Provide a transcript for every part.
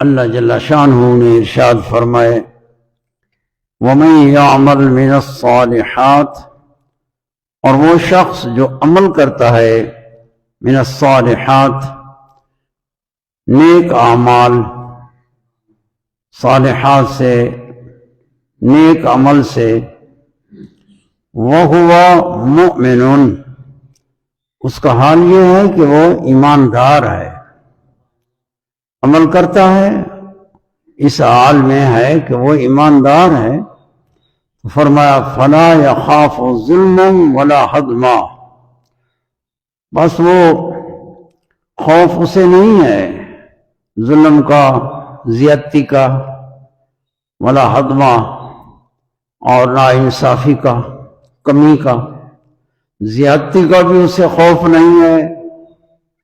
اللہ جل شانہ نے ارشاد فرمائے وَمَن يَعْمَلْ مِنَ الصَّالِحَاتِ، اور وہ شخص جو عمل کرتا ہے من الصالحات نیک اعمال، صالحات سے نیک عمل سے، وَهُوَ مُؤْمِنٌ، اس کا حال یہ ہے کہ وہ ایماندار ہے، عمل کرتا ہے اس حال میں ہے کہ وہ ایماندار ہے، تو فرمایا فَلَا يَخَافُ ظُلْمًا وَلَا حَظْمًا، بس وہ خوف اسے نہیں ہے ظلم کا، زیادتی کا، ولا حدمہ، اور نا انصافی کا، کمی کا، زیادتی کا بھی اسے خوف نہیں ہے،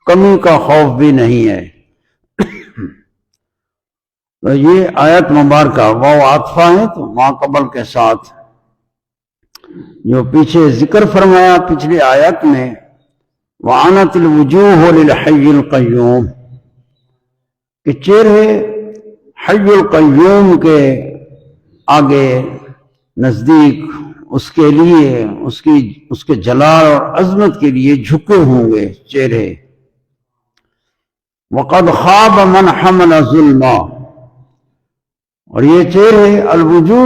کمی کا خوف بھی نہیں ہے۔ تو یہ آیت مبارکہ واو عاطفہ ہے تو ما قبل کے ساتھ جو پیچھے ذکر فرمایا پچھلی آیت میں وَعَنَتِ الْوُجُوهُ لِلْحَيِّ الْقَيُّومِ، کہ چہرے حی القیوم کے آگے نزدیک اس کے لیے اس کے جلال اور عظمت کے لیے جھکے ہوں گے چہرے۔ وَقَدْ خَابَ مَنْ حَمَلَ ظُلْمًا، اور یہ چہرے الوجوہ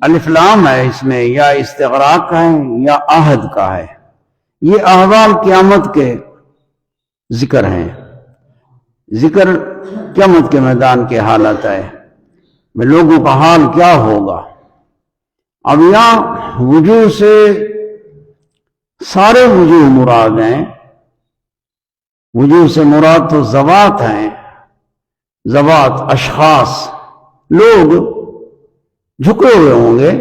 الف لام ہے اس میں، یا استغراق کا ہے یا عہد کا ہے، یہ احوال قیامت کے ذکر ہیں، ذکر قیامت کے میدان کے حالت ہے میں لوگوں کا حال کیا ہوگا۔ اب یہاں وجوہ سے سارے وجوہ مراد ہیں، وجوہ سے مراد تو ذوات ہیں، ذوات، اشخاص، لوگ جھکے ہوئے ہوں گے،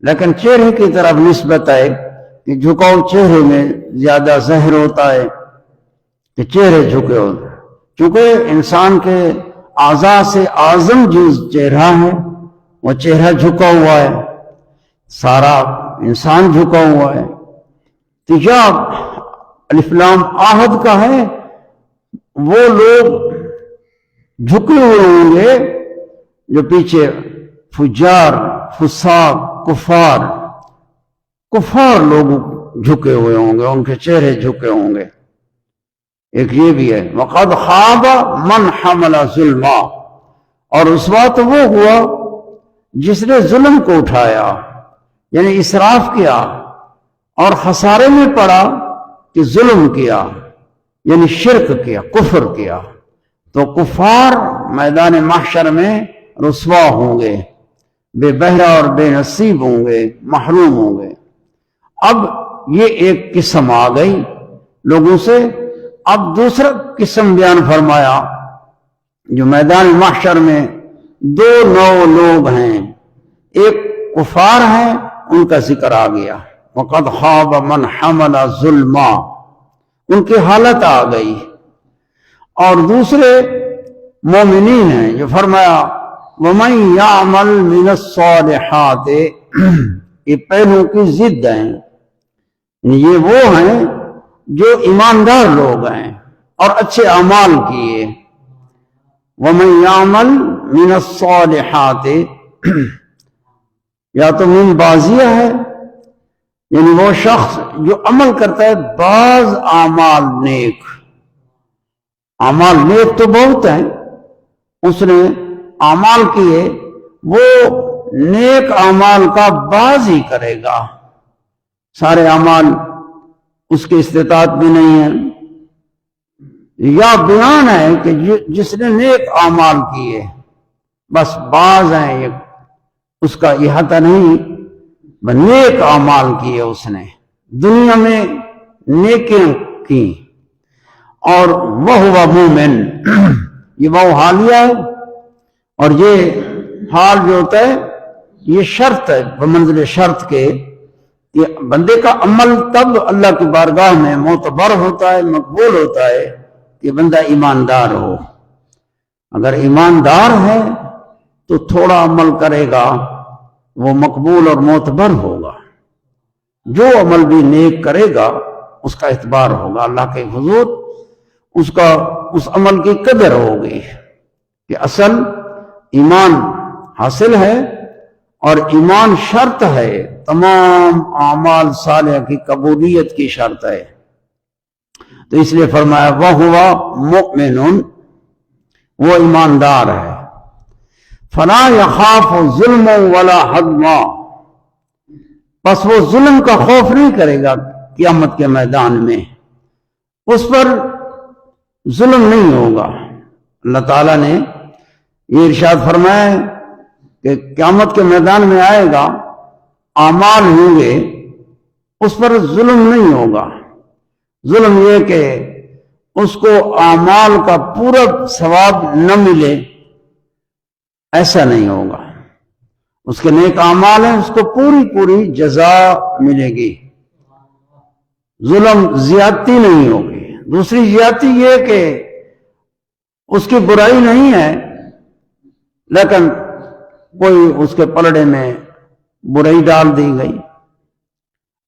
لیکن چہرے کی طرف نسبت ہے کہ جھکاؤ چہرے میں زیادہ ظاہر ہوتا ہے کہ چہرے جھکے ہوتے ہیں، چونکہ انسان کے اعضاء سے اعظم جز چہرہ ہے، وہ چہرہ جھکا ہوا ہے، سارا انسان جھکا ہوا ہے۔ تو جب الف لام عہد کا ہے وہ لوگ جھکے ہوئے ہوں گے جو پیچھے فجار، فساق، کفار لوگ جھکے ہوئے ہوں گے، ان کے چہرے جھکے ہوں گے۔ ایک یہ بھی ہے وَقَدْ خَابَ مَنْ حَمَلَ ظُلْمًا، اور رسوا تو وہ ہوا جس نے ظلم کو اٹھایا، یعنی اسراف کیا اور خسارے میں پڑا کہ ظلم کیا، یعنی شرک کیا، کفر کیا، تو کفار میدان محشر میں رسوا ہوں گے، بے بہرہ اور بے نصیب ہوں گے، محروم ہوں گے۔ اب یہ ایک قسم آ گئی لوگوں سے، اب دوسرا قسم بیان فرمایا جو میدان محشر میں دو نوع لوگ ہیں، ایک کفار ہیں، ان کا ذکر آ گیا وَقَدْ خَابَ مَنْ حَمَلَ ظُلْمًا، ان کی حالت آ گئی، اور دوسرے مومنین ہیں جو فرمایا وَمَن يَعْمَلْ مِنَ الصَّالِحَاتِ، یہ پہلوں کی ضد ہیں، یہ وہ ہیں جو ایماندار لوگ ہیں اور اچھے اعمال کیے۔ وَمَن يَعْمَلْ مِنَ الصَّالِحَاتِ، یا تو من بازیہ ہے، یعنی وہ شخص جو عمل کرتا ہے بعض اعمال نیک، اعمال نیک تو بہت ہیں، اس نے اعمال کیے، وہ نیک اعمال کا بعض ہی کرے گا، سارے اعمال اس کے استطاعت میں نہیں ہے، یا بیان ہے کہ جس نے نیک اعمال کیے بس بعض ہیں، یہ اس کا احاطہ نہیں، نیک اعمال کیے اس نے دنیا میں نیکیاں کی، اور وہ ہوا مومن، یہ وہ حالیہ ہے، اور یہ حال جو ہوتا ہے یہ شرط ہے بمنزل شرط کے، کہ بندے کا عمل تب اللہ کی بارگاہ میں معتبر ہوتا ہے، مقبول ہوتا ہے کہ بندہ ایماندار ہو۔ اگر ایماندار ہے تو تھوڑا عمل کرے گا وہ مقبول اور معتبر ہوگا، جو عمل بھی نیک کرے گا اس کا اعتبار ہوگا اللہ کے حضور، اس عمل کی قدر ہوگی کہ اصل ایمان حاصل ہے، اور ایمان شرط ہے، تمام اعمال صالحہ کی قبولیت کی شرط ہے۔ تو اس لیے فرمایا وَهُوَ مُؤْمِنٌ، وہ ایماندار ہے۔ فَلَا يَخَافُ ظُلْمًا وَلَا حَظْمًا، پس وہ ظلم کا خوف نہیں کرے گا قیامت کے میدان میں، اس پر ظلم نہیں ہوگا۔ اللہ تعالیٰ نے یہ ارشاد فرمایا ہے کہ قیامت کے میدان میں آئے گا، اعمال ہوں گے، اس پر ظلم نہیں ہوگا۔ ظلم یہ کہ اس کو اعمال کا پورا ثواب نہ ملے، ایسا نہیں ہوگا۔ اس کے نیک اعمال ہیں، اس کو پوری جزا ملے گی، ظلم زیادتی نہیں ہوگی۔ دوسری زیادتی یہ کہ اس کی برائی نہیں ہے، لیکن کوئی اس کے پلڑے میں برائی ڈال دی گئی،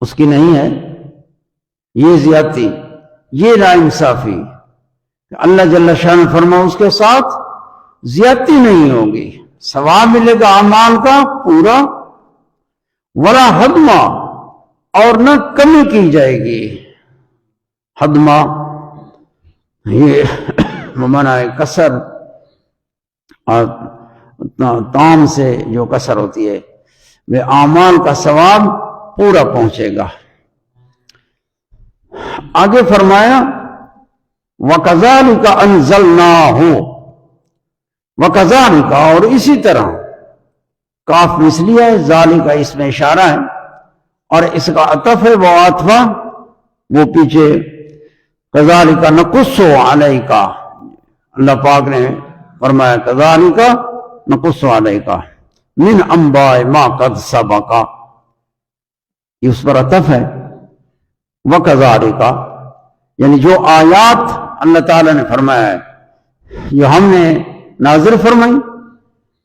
اس کی نہیں ہے، یہ زیادتی، یہ ناانصافی۔ اللہ جل شانہ فرما اس کے ساتھ زیادتی نہیں ہوگی، ثواب ملے گا اعمال کا پورا، ولا حدما، اور نہ کمی کی جائے گی۔ حدما یہ معنی ہے کسر، اور تام سے جو کسر ہوتی ہے، وہ اعمال کا ثواب پورا پہنچے گا۔ آگے فرمایا وَكَذَلِكَ أَنزَلْنَاهُ، وَكَذَلِكَ، اور اسی طرح، کاف مثلیہ ہے، ذالک اس میں اشارہ ہے، اور اس کا عطف ہے، وہ عاطفہ وہ پیچھے كَذَلِكَ نَقُصُّ عَلَيْكَ، اللہ پاک نے فرمایا كَذَلِكَ نَقُصُّ عَلَيْكَ مِنْ أَنْبَاءِ مَا قَدْ سَبَقَ، یہ اس پر عطف ہے۔ وَكَذَلِكَ یعنی جو آیات اللہ تعالیٰ نے فرمایا ہے، جو ہم نے نازل فرمائی،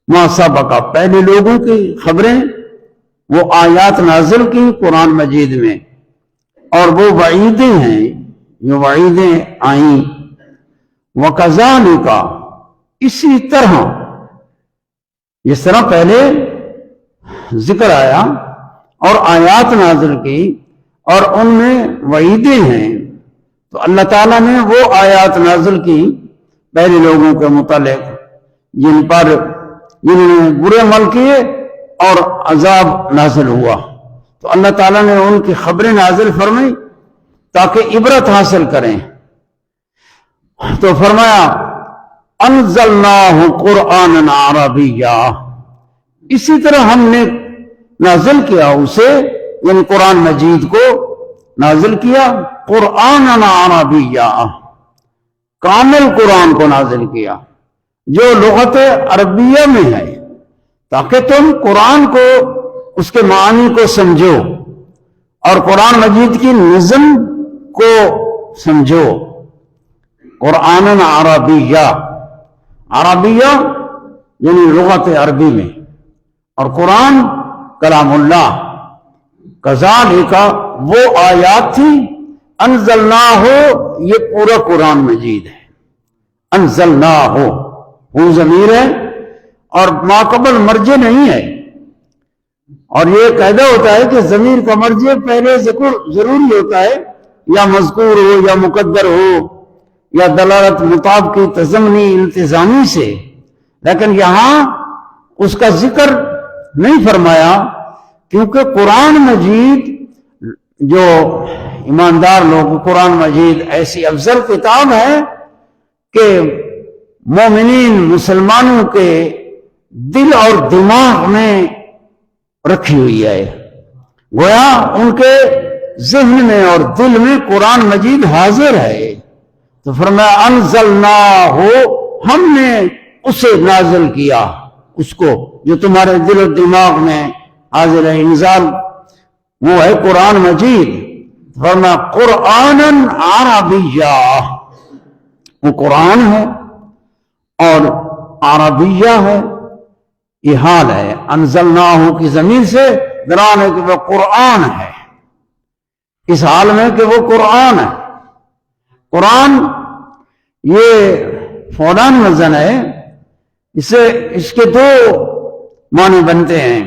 ما سبقہ پہلے لوگوں کی خبریں، وہ آیات نازل کی قرآن مجید میں، اور وہ وعیدیں ہیں جو وعیدیں آئیں۔ وَكَذَلِكَ اسی طرح، جس طرح پہلے ذکر آیا اور آیات نازل کی اور ان میں وعیدیں ہیں، تو اللہ تعالیٰ نے وہ آیات نازل کی پہلے لوگوں کے متعلق جنہوں نے برے عمل کیے اور عذاب نازل ہوا، تو اللہ تعالیٰ نے ان کی خبریں نازل فرمائی تاکہ عبرت حاصل کریں۔ تو فرمایا انزلناہ قرآنا عربیا، اسی طرح ہم نے نازل کیا اسے، یعنی قرآن مجید کو نازل کیا قرآن عربیہ، کامل قرآن کو نازل کیا جو لغت عربیہ میں ہے، تاکہ تم قرآن کو، اس کے معنی کو سمجھو اور قرآن مجید کی نظم کو سمجھو۔ قرآن عربیہ، عربیہ یعنی لغت عربی میں، اور قرآن کلام اللہ۔ کذالک وہ آیات تھی، انزلناہ یہ پورا قرآن مجید ہے، انزلناہ وہ ضمیر ہے اور ما قبل مرجع نہیں ہے، اور یہ قاعدہ ہوتا ہے کہ ضمیر کا مرجع پہلے ذکر ضروری ہوتا ہے، یا مذکور ہو یا مقدر ہو یا دلالت مطابقی تضمنی التزامی سے، لیکن یہاں اس کا ذکر نہیں فرمایا، کیونکہ قرآن مجید جو ایماندار لوگ، قرآن مجید ایسی افضل کتاب ہے کہ مومنین مسلمانوں کے دل اور دماغ میں رکھی ہوئی ہے، گویا ان کے ذہن میں اور دل میں قرآن مجید حاضر ہے۔ تو فرمایا انزلناہ ہم نے اسے نازل کیا، اس کو جو تمہارے دل و دماغ میں حاضر ہے، انزال وہ ہے قرآن مجید۔ فرمایا قرآن عربیہ، وہ قرآن ہے اور عربیہ ہے، یہ حال ہے۔ انزلناہ کی زمین سے دران ہے کہ وہ قرآن ہے، اس حال میں کہ وہ قرآن ہے۔ قرآن یہ فولاً وزن ہے، اس کے دو معنی بنتے ہیں.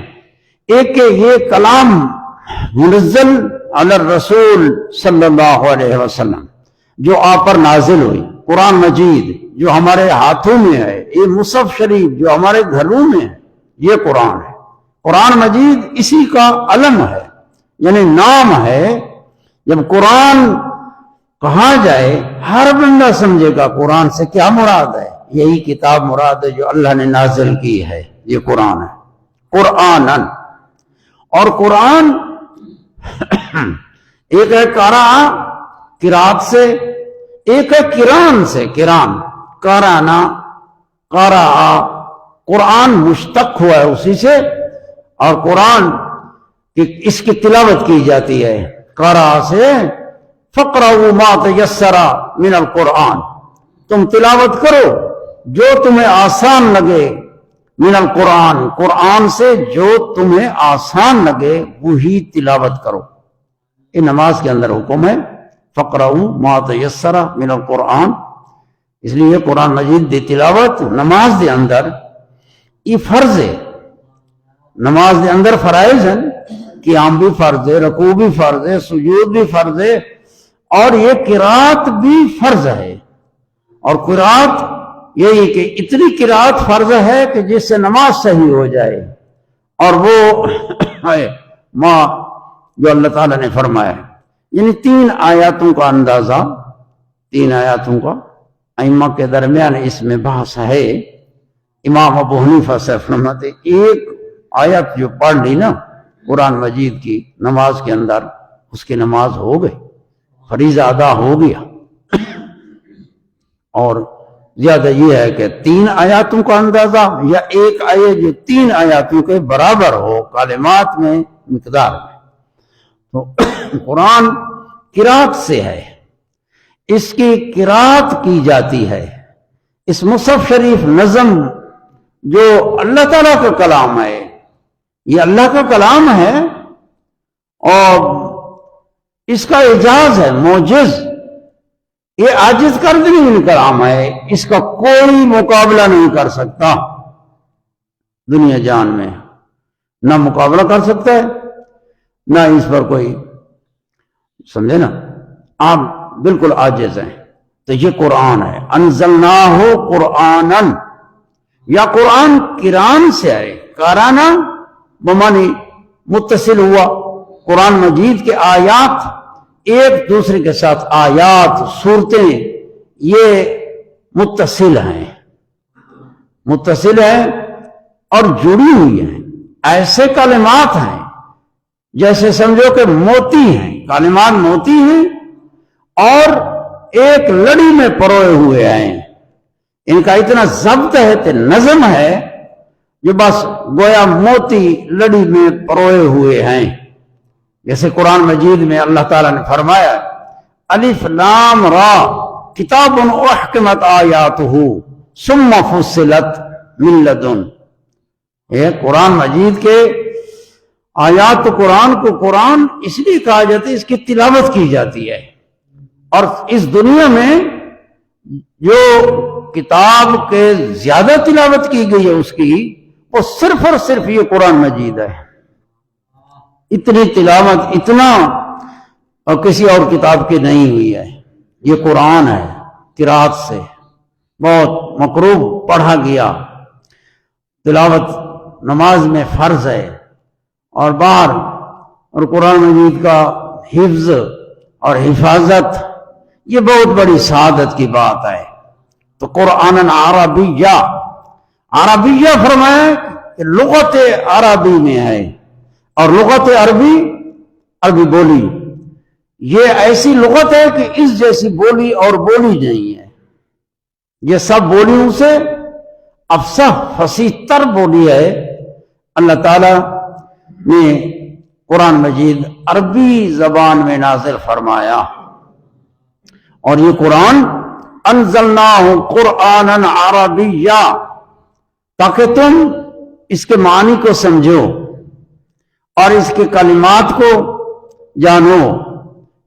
ایک کہ یہ کلام منزل علی الرسول صلی اللہ علیہ وسلم جو آپ پر نازل ہوئی، قرآن مجید جو ہمارے ہاتھوں میں ہے، یہ مصحف شریف جو ہمارے گھروں میں ہے، یہ قرآن ہے. قرآن مجید اسی کا علم ہے، یعنی نام ہے. جب قرآن کہا جائے ہر بندہ سمجھے گا قرآن سے کیا مراد ہے. یہی کتاب مراد ہے جو اللہ نے نازل کی ہے، یہ قرآن ہے. قرآناً، اور قرآن ایک ہے قراءت سے، ایک ہے قرآن سے. قرآن قرانا، قراء، قرآن مشتق ہوا ہے اسی سے، اور قرآن اس کی تلاوت کی جاتی ہے. قراء سے فقرؤوا ما تیسر من القرآن، تم تلاوت کرو جو تمہیں آسان لگے. من القرآن، قرآن سے جو تمہیں آسان لگے وہی تلاوت کرو. یہ نماز کے اندر حکم ہے، فقرؤوا ما تیسر من القرآن. اس لیے قرآن مجید دی تلاوت نماز دے اندر یہ فرض ہے. نماز دے اندر فرائض ہیں، قیام بھی فرض ہے، رکوع بھی فرض ہے، سجود بھی فرض ہے، اور یہ قرات بھی فرض ہے. اور قرات یہی کہ اتنی قرات فرض ہے کہ جس سے نماز صحیح ہو جائے. اور وہ ہے ما جو اللہ تعالیٰ نے فرمایا ہے. یعنی 3 آیاتوں کا اندازہ، 3 آیاتوں کا ائمہ کے درمیان اس میں بحث ہے. امام ابو حنیفہ سے فرماتے ایک آیت جو پڑھ لی نا قرآن مجید کی نماز کے اندر، اس کی نماز ہو گئی، فریضہ ادا ہو گیا. اور زیادہ یہ ہے کہ 3 آیاتوں کا اندازہ یا ایک آیت جو 3 آیاتوں کے برابر ہو کلمات میں، مقدار میں. تو قرآن قرات سے ہے، اس کی قرات کی جاتی ہے. اس مصحف شریف نظم جو اللہ تعالیٰ کا کلام ہے، یہ اللہ کا کلام ہے، اور اس کا اعجاز ہے، معجز. یہ عاجز کر دینے والا کلام ہے، اس کا کوئی مقابلہ نہیں کر سکتا دنیا جان میں. نہ مقابلہ کر سکتا ہے، نہ اس پر کوئی، سمجھے نا، آپ بالکل عاجز ہیں. تو یہ قرآن ہے. انزلناہ قرآناً، یا قرآن قرآن سے آئے. قرانا بمعنی متصل ہوا. قرآن مجید کے آیات ایک دوسرے کے ساتھ، آیات صورتیں یہ متصل ہیں، متصل ہیں اور جڑی ہوئی ہیں. ایسے کلمات ہیں جیسے سمجھو کہ موتی ہیں. کلمات موتی ہیں اور ایک لڑی میں پروئے ہوئے ہیں. ان کا اتنا ضبط ہے، تے نظم ہے، جو بس گویا موتی لڑی میں پروئے ہوئے ہیں. جیسے قرآن مجید میں اللہ تعالیٰ نے فرمایا الف لام را کتاب احکمت آیاتہ ثم فصلت من لدن. یہ قرآن مجید کے آیات قرآن کو قرآن اس لیے کہا جاتا ہے، اس کی تلاوت کی جاتی ہے. اور اس دنیا میں جو کتاب کے زیادہ تلاوت کی گئی ہے اس کی، وہ صرف اور صرف یہ قرآن مجید ہے. اتنی تلاوت اتنا اور کسی اور کتاب کی نہیں ہوئی ہے. یہ قرآن ہے، قرات سے بہت مقروب پڑھا گیا. تلاوت نماز میں فرض ہے اور بار، اور قرآن مجید کا حفظ اور حفاظت یہ بہت بڑی سعادت کی بات ہے. تو قرآن عربیہ، عربیہ فرمایا کہ لغت عربی میں ہے. اور لغت عربی، عربی بولی، یہ ایسی لغت ہے کہ اس جیسی بولی اور بولی نہیں ہے. یہ سب بولیوں سے افصح فصیح تر بولی ہے. اللہ تعالیٰ نے قرآن مجید عربی زبان میں نازل فرمایا. اور یہ قرآن انزلناہ قرآنا عربیہ، تاکہ تم اس کے معنی کو سمجھو اور اس کے کلمات کو جانو،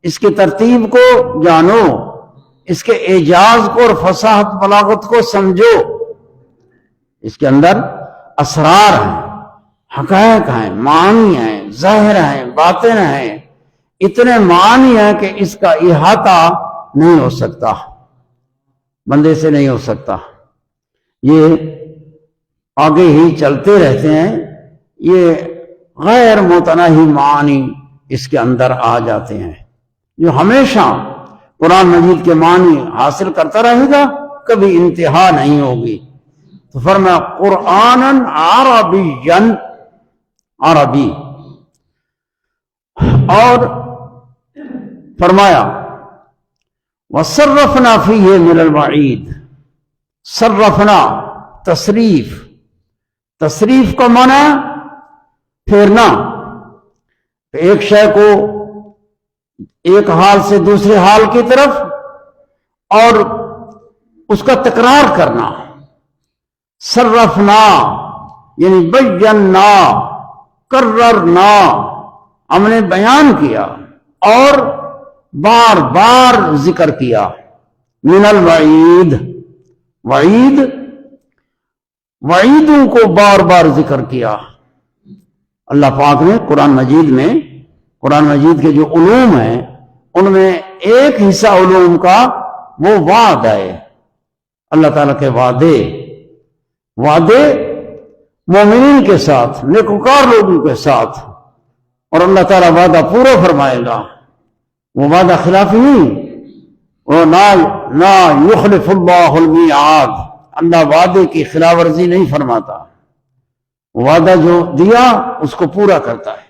اس کی ترتیب کو جانو، اس کے اعجاز کو اور فصاحت بلاغت کو سمجھو، اس کے اندر اسرار ہیں، حقائق ہیں، معانی ہیں، ظاہر ہیں، باطن ہیں، اتنے معانی ہیں کہ اس کا احاطہ نہیں ہو سکتا، بندے سے نہیں ہو سکتا۔ یہ آگے ہی چلتے رہتے ہیں، یہ غیر متناہی معانی اس کے اندر آ جاتے ہیں، جو ہمیشہ قرآن مجید کے معنی حاصل کرتا رہے گا، کبھی انتہا نہیں ہوگی۔ تو فرمایا قرآناً عربیاً، عربی، اور فرمایا وَصَرَّفْنَا فِيهِ مِنَ الْوَعِيدِ، صرفنا، تصریف کا معنی پھیرنا، ایک شے کو ایک حال سے دوسرے حال کی طرف اور اس کا تکرار کرنا۔ صرفنا یعنی بینا، کررنا، ہم نے بیان کیا اور بار بار ذکر کیا۔ من الوعید، وعید، وعیدوں کو بار بار ذکر کیا۔ اللہ پاک نے قرآن مجید کے جو علوم ہیں ان میں ایک حصہ علوم کا وہ وعد ہے، اللہ تعالیٰ کے وعدے مومنین کے ساتھ، نیکوکار لوگوں کے ساتھ، اور اللہ تعالیٰ وعدہ پورا فرمائے گا، وہ وعدہ خلافی نہیں، اور لا یخلف اللہ المیعاد، اللہ وعدے کی خلاف ورزی نہیں فرماتا، وعدہ جو دیا اس کو پورا کرتا ہے۔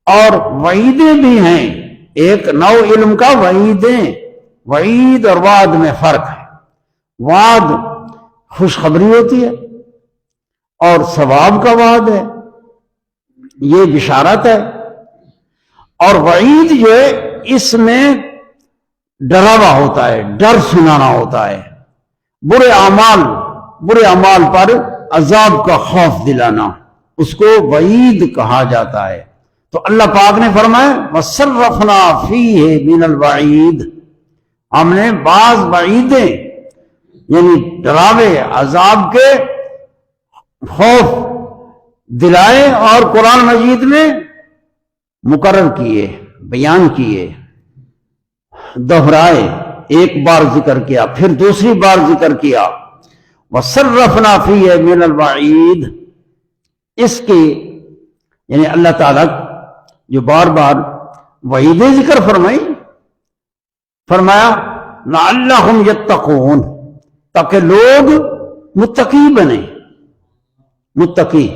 اور وعیدیں بھی ہیں، ایک نو علم کا وعیدیں، وعید اور وعد میں فرق ہے۔ وعد خوشخبری ہوتی ہے اور ثواب کا وعد ہے، یہ بشارت ہے، اور وعید جو ہے اس میں ڈراوا ہوتا ہے، ڈر سنانا ہوتا ہے، برے اعمال پر عذاب کا خوف دلانا، اس کو وعید کہا جاتا ہے۔ تو اللہ پاک نے فرمایا وَصَرَّفْنَا فِيهِ مِنَ الْوَعِيدِ، ہم نے بعض وعیدیں یعنی ڈراوے عذاب کے خوف دلائے اور قرآن مجید میں مقرر کیے، بیان کیے، دہرائے، ایک بار ذکر کیا پھر دوسری بار ذکر کیا۔ وَصَرَّفْنَا فِيهِ مِنَ الْوَعِيدِ، اس کی یعنی اللہ تعالیٰ جو بار بار وعیدیں ذکر فرمایا لعلہم یتقون، تاکہ لوگ متقی بنیں، متقی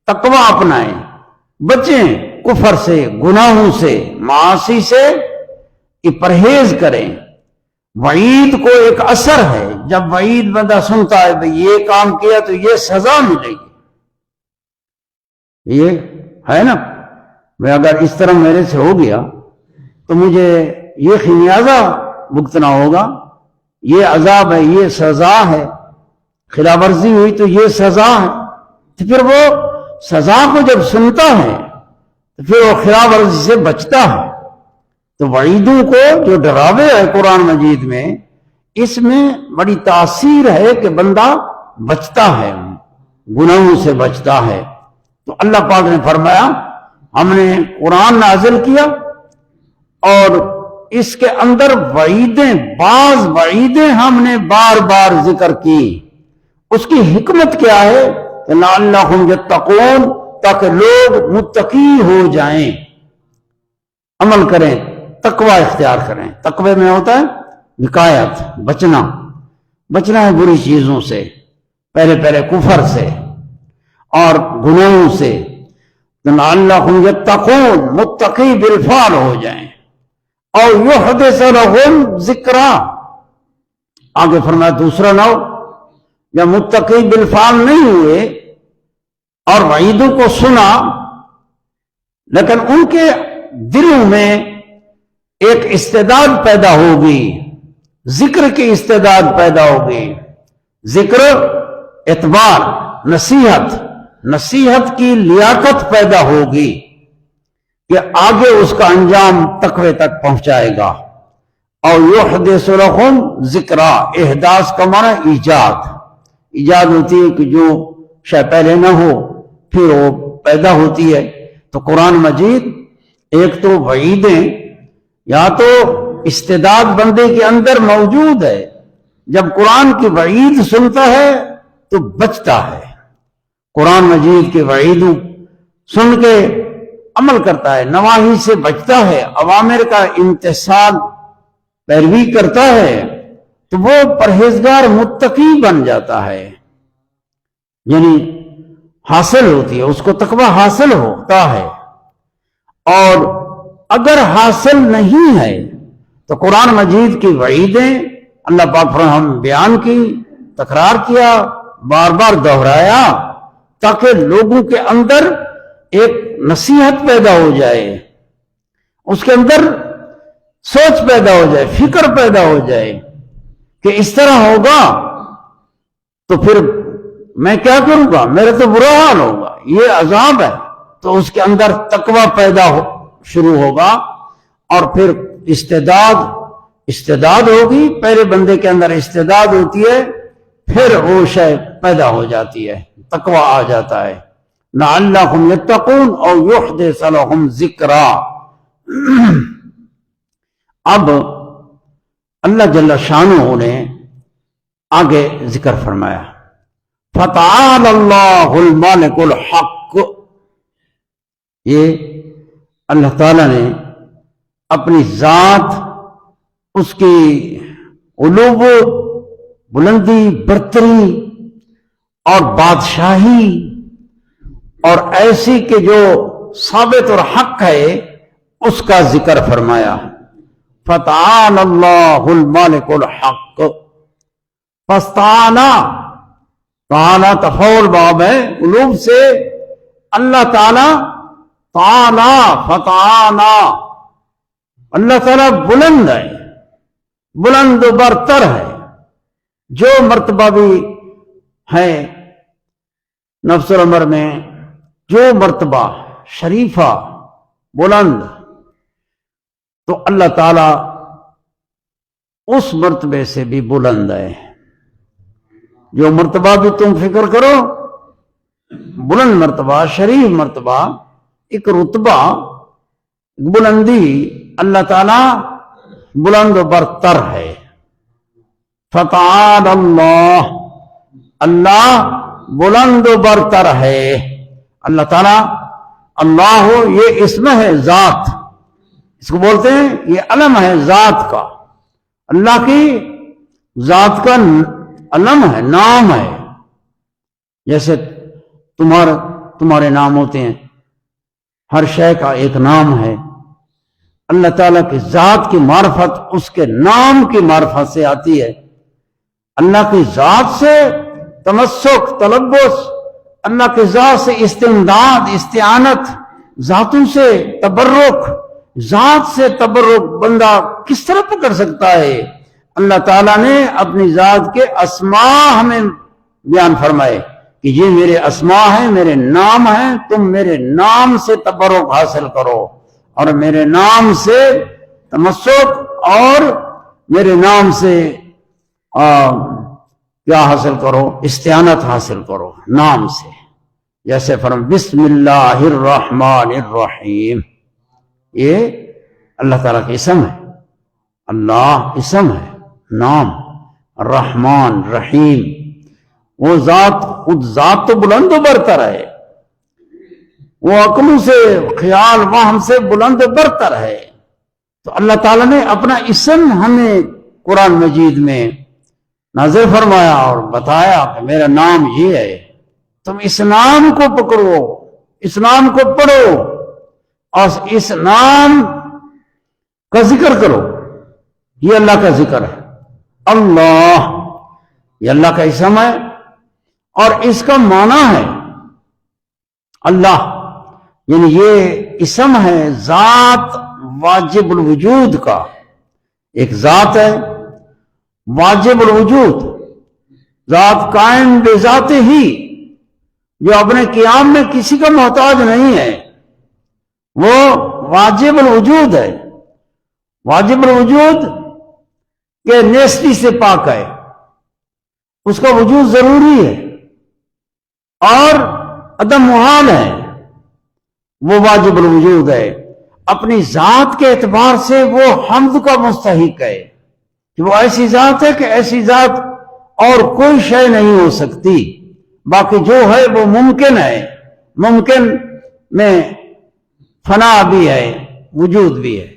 تقوی اپنائیں، بچیں کفر سے، گناہوں سے، معاصی سے پرہیز کریں۔ وعید کو ایک اثر ہے، جب وعید بندہ سنتا ہے بھئی یہ کام کیا تو یہ سزا ملے گی، یہ ہے نا، میں اگر اس طرح میرے سے ہو گیا تو مجھے یہ خمیازہ بھگتنا ہوگا، یہ عذاب ہے، یہ سزا ہے، خلاف ورزی ہوئی تو یہ سزا ہے، تو پھر وہ سزا کو جب سنتا ہے تو پھر وہ خلاف ورزی سے بچتا ہے۔ تو وعیدوں کو جو ڈراوے ہے قرآن مجید میں، اس میں بڑی تاثیر ہے کہ بندہ بچتا ہے، گناہوں سے بچتا ہے۔ تو اللہ پاک نے فرمایا ہم نے قرآن نازل کیا اور اس کے اندر وعیدیں، بعض وعیدیں ہم نے بار بار ذکر کی۔ اس کی حکمت کیا ہے کہ لعلہم یتقون، تاکہ لوگ متقی ہو جائیں، عمل کریں، تقوی اختیار کریں۔ تقوی میں ہوتا ہے وقایت، بچنا ہے بری چیزوں سے، پہلے کفر سے اور گناہوں سے، لعلہم یتقون، متقی بالفعل ہو جائیں، اور یحدث لہم ذکرا، آگے فرمایا دوسرا نو، جب متقی بالفعل نہیں ہوئے اور وعیدوں کو سنا لیکن ان کے دلوں میں ایک استعداد پیدا ہوگی، ذکر کی استعداد پیدا ہوگی، ذکر، اعتبار، نصیحت کی لیاقت پیدا ہوگی کہ آگے اس کا انجام تقوی تک پہنچائے گا، اور یحدث لکم ذکرا، احداث کا معنی ایجاد ہوتی ہے کہ جو شاید پہلے نہ ہو پھر وہ پیدا ہوتی ہے۔ تو قرآن مجید ایک تو وعیدیں، یا تو استعداد بندے کے اندر موجود ہے، جب قرآن کی وعید سنتا ہے تو بچتا ہے، قرآن مجید کے وعیدوں سن کے عمل کرتا ہے، نواہی سے بچتا ہے، اوامر کا امتثال پیروی کرتا ہے، تو وہ پرہیزگار متقی بن جاتا ہے، یعنی حاصل ہوتی ہے، اس کو تقوی حاصل ہوتا ہے۔ اور اگر حاصل نہیں ہے تو قرآن مجید کی وعیدیں اللہ پاک ہم بیان کی، تکرار کیا، بار بار دہرایا، تاکہ لوگوں کے اندر ایک نصیحت پیدا ہو جائے، اس کے اندر سوچ پیدا ہو جائے، فکر پیدا ہو جائے کہ اس طرح ہوگا تو پھر میں کیا کروں گا، میرا تو برا حال ہوگا، یہ عذاب ہے، تو اس کے اندر تقوی پیدا شروع ہوگا، اور پھر استعداد ہوگی، پہلے بندے کے اندر استعداد ہوتی ہے، پھر وہ شے پیدا ہو جاتی ہے، تقوی آ جاتا ہے۔ لعلہم یتقون او یحدث لہم ذکرا۔ اب اللہ جل شانہ نے آگے ذکر فرمایا، فتعال اللہ المالک الحق، یہ اللہ تعالیٰ نے اپنی ذات، اس کی علو، بلندی، برتری اور بادشاہی، اور ایسی کہ جو ثابت اور حق ہے، اس کا ذکر فرمایا۔ فتعال اللہ المالک الحق، فاستعانا، تعالی تفعول باب ہے، علوم سے اللہ تعالی، تعالی فتعالا، اللہ تعالیٰ بلند ہے، بلند و برتر ہے، جو مرتبہ بھی ہے نفس الامر میں، جو مرتبہ شریفہ بلند، تو اللہ تعالیٰ اس مرتبے سے بھی بلند ہے۔ جو مرتبہ بھی تم فکر کرو، بلند مرتبہ، شریف مرتبہ، ایک رتبہ، بلندی، اللہ تعالیٰ بلند و برتر ہے۔ فتعال اللہ، اللہ بلند و برتر ہے، اللہ تعالیٰ، اللہ یہ اسم ہے ذات، اس کو بولتے ہیں، یہ علم ہے ذات کا، اللہ کی ذات کا علم ہے، نام ہے، جیسے تمہارے نام ہوتے ہیں، ہر شے کا ایک نام ہے۔ اللہ تعالیٰ کی ذات کی معرفت اس کے نام کی معرفت سے آتی ہے۔ اللہ کی ذات سے تمسک، تلبس، اللہ کی ذات سے استمداد، استعانت، ذاتوں سے تبرک، ذات سے تبرک بندہ کس طرح پکڑ سکتا ہے؟ اللہ تعالیٰ نے اپنی ذات کے اسماء ہمیں بیان فرمائے کہ یہ میرے اسماء ہیں، میرے نام ہیں، تم میرے نام سے تبرک حاصل کرو، اور میرے نام سے تمسک، اور میرے نام سے کیا حاصل کرو؟ استعانت حاصل کرو نام سے، جیسے فرم بسم اللہ الرحمن الرحیم، یہ اللہ تعالیٰ کا اسم ہے، اللہ اسم ہے، نام، رحمان رحیم، وہ ذات، خود ذات تو بلند و برتر ہے، وہ عقلوں سے، خیال وہم سے بلند و برتر ہے، تو اللہ تعالیٰ نے اپنا اسم ہمیں قرآن مجید میں نازل فرمایا اور بتایا کہ میرا نام یہ ہے، تم اس نام کو پکڑو، اس نام کو پڑھو، اور اس نام کا ذکر کرو، یہ اللہ کا ذکر ہے۔ اللہ، یہ اللہ کا اسم ہے، اور اس کا معنی ہے اللہ، یعنی یہ اسم ہے ذات واجب الوجود کا، ایک ذات ہے واجب الوجود، ذات قائم بذات ہی، جو اپنے قیام میں کسی کا محتاج نہیں ہے، وہ واجب الوجود ہے۔ واجب الوجود کہ نیستی سے پاک ہے، اس کا وجود ضروری ہے اور عدم محال ہے، وہ واجب الوجود ہے۔ اپنی ذات کے اعتبار سے وہ حمد کا مستحق ہے کہ وہ ایسی ذات ہے کہ ایسی ذات اور کوئی شے نہیں ہو سکتی، باقی جو ہے وہ ممکن ہے، ممکن میں فنا بھی ہے وجود بھی ہے۔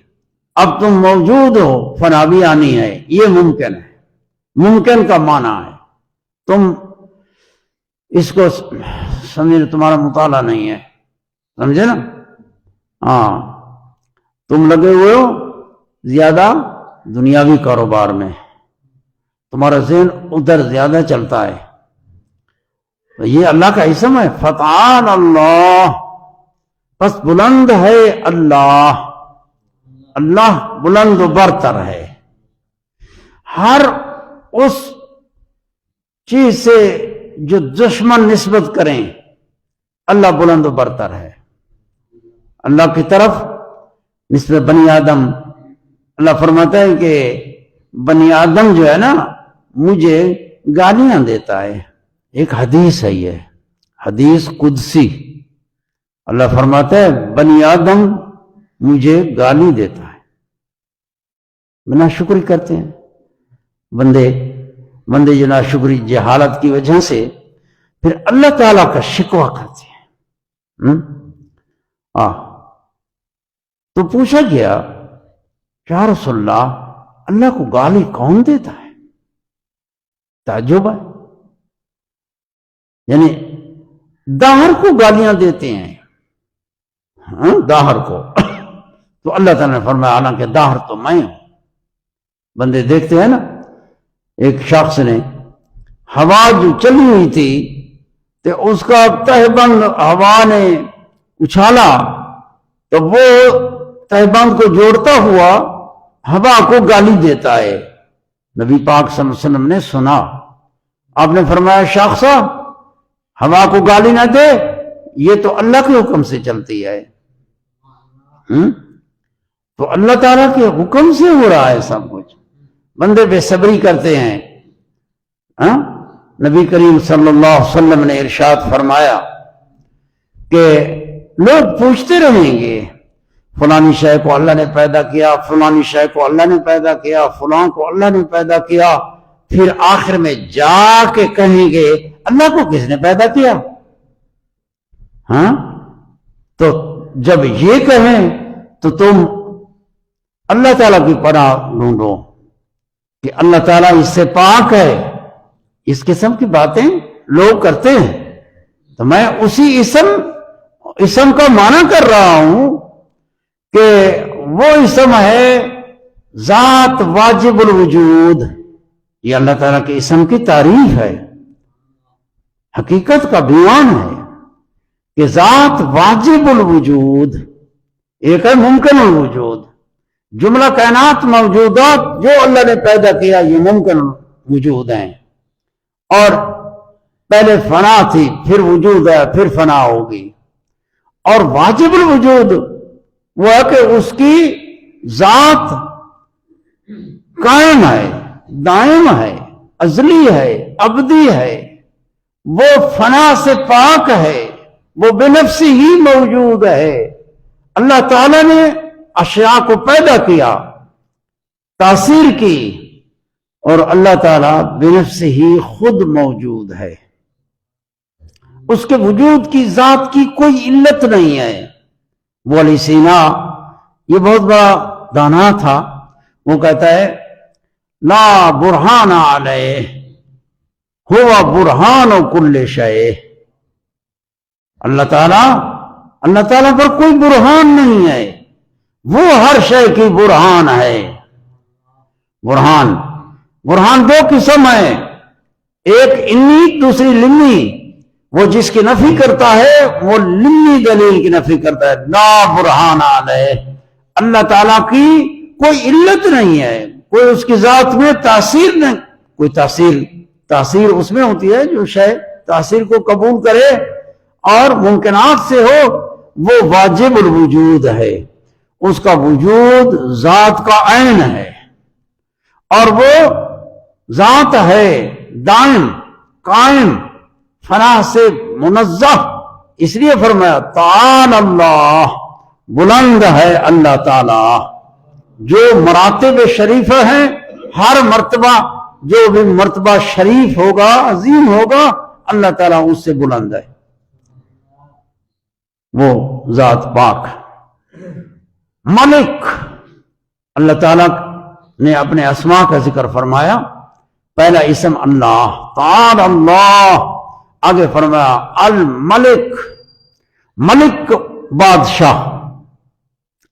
اب تم موجود ہو، فنا بھی آنی ہے، یہ ممکن ہے، ممکن کا معنی ہے۔ تم اس کو سمجھے، تمہارا مطالعہ نہیں ہے، سمجھے نا؟ ہاں، تم لگے ہوئے ہو زیادہ دنیاوی کاروبار میں، تمہارا ذہن ادھر زیادہ چلتا ہے۔ یہ اللہ کا اسم ہے، فتعال اللہ، پس بلند ہے اللہ، اللہ بلند و برتر ہے۔ ہر اس چیز سے جو دشمن نسبت کریں، اللہ بلند و برتر ہے۔ اللہ کی طرف نسبت بنی آدم، اللہ فرماتا ہے کہ بنی آدم جو ہے نا مجھے گالیاں دیتا ہے۔ ایک حدیث ہے، یہ حدیث قدسی، اللہ فرماتا ہے بنی آدم مجھے گالی دیتا ہے۔ بنا شکری کرتے ہیں بندے جو ناشکری جہالت کی وجہ سے پھر اللہ تعالیٰ کا شکوہ کرتے ہیں۔ تو پوچھا گیا یا رسول اللہ کو گالی کون دیتا ہے؟ تعجب ہے، یعنی داہر کو گالیاں دیتے ہیں، داہر کو تو اللہ تعالیٰ نے فرمایا حالانکہ داہر تو میں ہوں۔ بندے دیکھتے ہیں نا، ایک شخص نے ہوا جو چلی ہوئی تھی تو اس کا تہبند ہوا نے اچھالا تو وہ تہبند کو جوڑتا ہوا ہوا کو گالی دیتا ہے۔ نبی پاک صلی اللہ علیہ وسلم نے سنا، آپ نے فرمایا شخصا ہوا کو گالی نہ دے، یہ تو اللہ کے حکم سے چلتی ہے۔ تو اللہ تعالیٰ کے حکم سے ہو رہا ہے سب کچھ، بندے بے صبری کرتے ہیں۔ نبی کریم صلی اللہ علیہ وسلم نے ارشاد فرمایا کہ لوگ پوچھتے رہیں گے فلانی شے کو اللہ نے پیدا کیا، فلانی شے کو اللہ نے پیدا کیا، فلاں کو اللہ نے پیدا کیا، پھر آخر میں جا کے کہیں گے اللہ کو کس نے پیدا کیا؟ تو جب یہ کہیں تو تم اللہ تعالیٰ کی پناہ ڈھونڈو کہ اللہ تعالیٰ اس سے پاک ہے۔ اس قسم کی باتیں لوگ کرتے ہیں تو میں اسی اسم کا معنی کر رہا ہوں کہ وہ اسم ہے ذات واجب الوجود۔ یہ اللہ تعالیٰ کے اسم کی تعریف ہے، حقیقت کا بیان ہے کہ ذات واجب الوجود، ایک ہے ممکن الوجود۔ جملہ کائنات موجودات جو اللہ نے پیدا کیا یہ ممکن وجود ہیں، اور پہلے فنا تھی پھر وجود ہے پھر فنا ہوگی۔ اور واجب الوجود وہ ہے کہ اس کی ذات قائم ہے، دائم ہے، ازلی ہے، ابدی ہے، وہ فنا سے پاک ہے، وہ بنفسی ہی موجود ہے۔ اللہ تعالیٰ نے اشیاء کو پیدا کیا، تاثیر کی، اور اللہ تعالیٰ بنفسی ہی خود موجود ہے۔ اس کے وجود کی ذات کی کوئی علت نہیں ہے۔ وہ علی سینا یہ بہت بڑا دانا تھا، وہ کہتا ہے لا برہان علیہ ہوا برہان کل شیء۔ اللہ تعالیٰ پر کوئی برہان نہیں ہے، وہ ہر شے کی برہان ہے۔ برہان دو قسم ہے، ایک انی دوسری لمی۔ وہ جس کی نفی کرتا ہے وہ لمی دلیل کی نفی کرتا ہے۔ لا برہان علیہ، اللہ تعالیٰ کی کوئی علت نہیں ہے، کوئی اس کی ذات میں تاثیر نہیں، کوئی تاثیر اس میں ہوتی ہے جو شے تاثیر کو قبول کرے اور ممکنات سے ہو، وہ واجب الوجود ہے، اس کا وجود ذات کا عین ہے۔ اور وہ ذات ہے دائم قائم فنا سے منزہ، اس لیے فرمایا تعالی اللہ، بلند ہے اللہ تعالی۔ جو مراتب شریفہ ہیں، ہر مرتبہ جو بھی مرتبہ شریف ہوگا عظیم ہوگا اللہ تعالیٰ اس سے بلند ہے، وہ ذات پاک۔ ملک، اللہ تعالیٰ نے اپنے اسماء کا ذکر فرمایا، پہلا اسم اللہ، تعالی اللہ، آگے فرمایا الملک، ملک بادشاہ،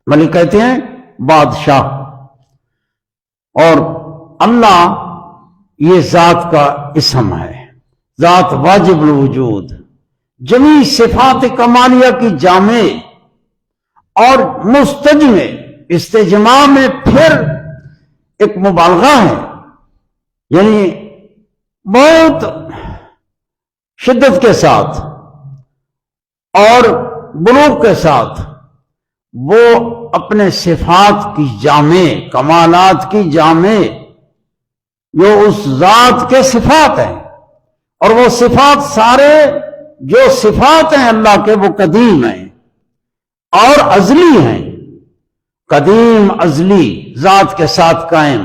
ملک کہتے ہیں بادشاہ، اور اللہ یہ ذات کا اسم ہے، ذات واجب الوجود، جمیع صفات کمالیہ کی جامع اور مستجمع، استجماع میں پھر ایک مبالغہ ہے، یعنی بہت شدت کے ساتھ اور بلوغ کے ساتھ وہ اپنے صفات کی جامع، کمالات کی جامع، جو اس ذات کے صفات ہیں، اور وہ صفات سارے جو صفات ہیں اللہ کے وہ قدیم ہیں اور ازلی ہیں، قدیم ازلی ذات کے ساتھ قائم،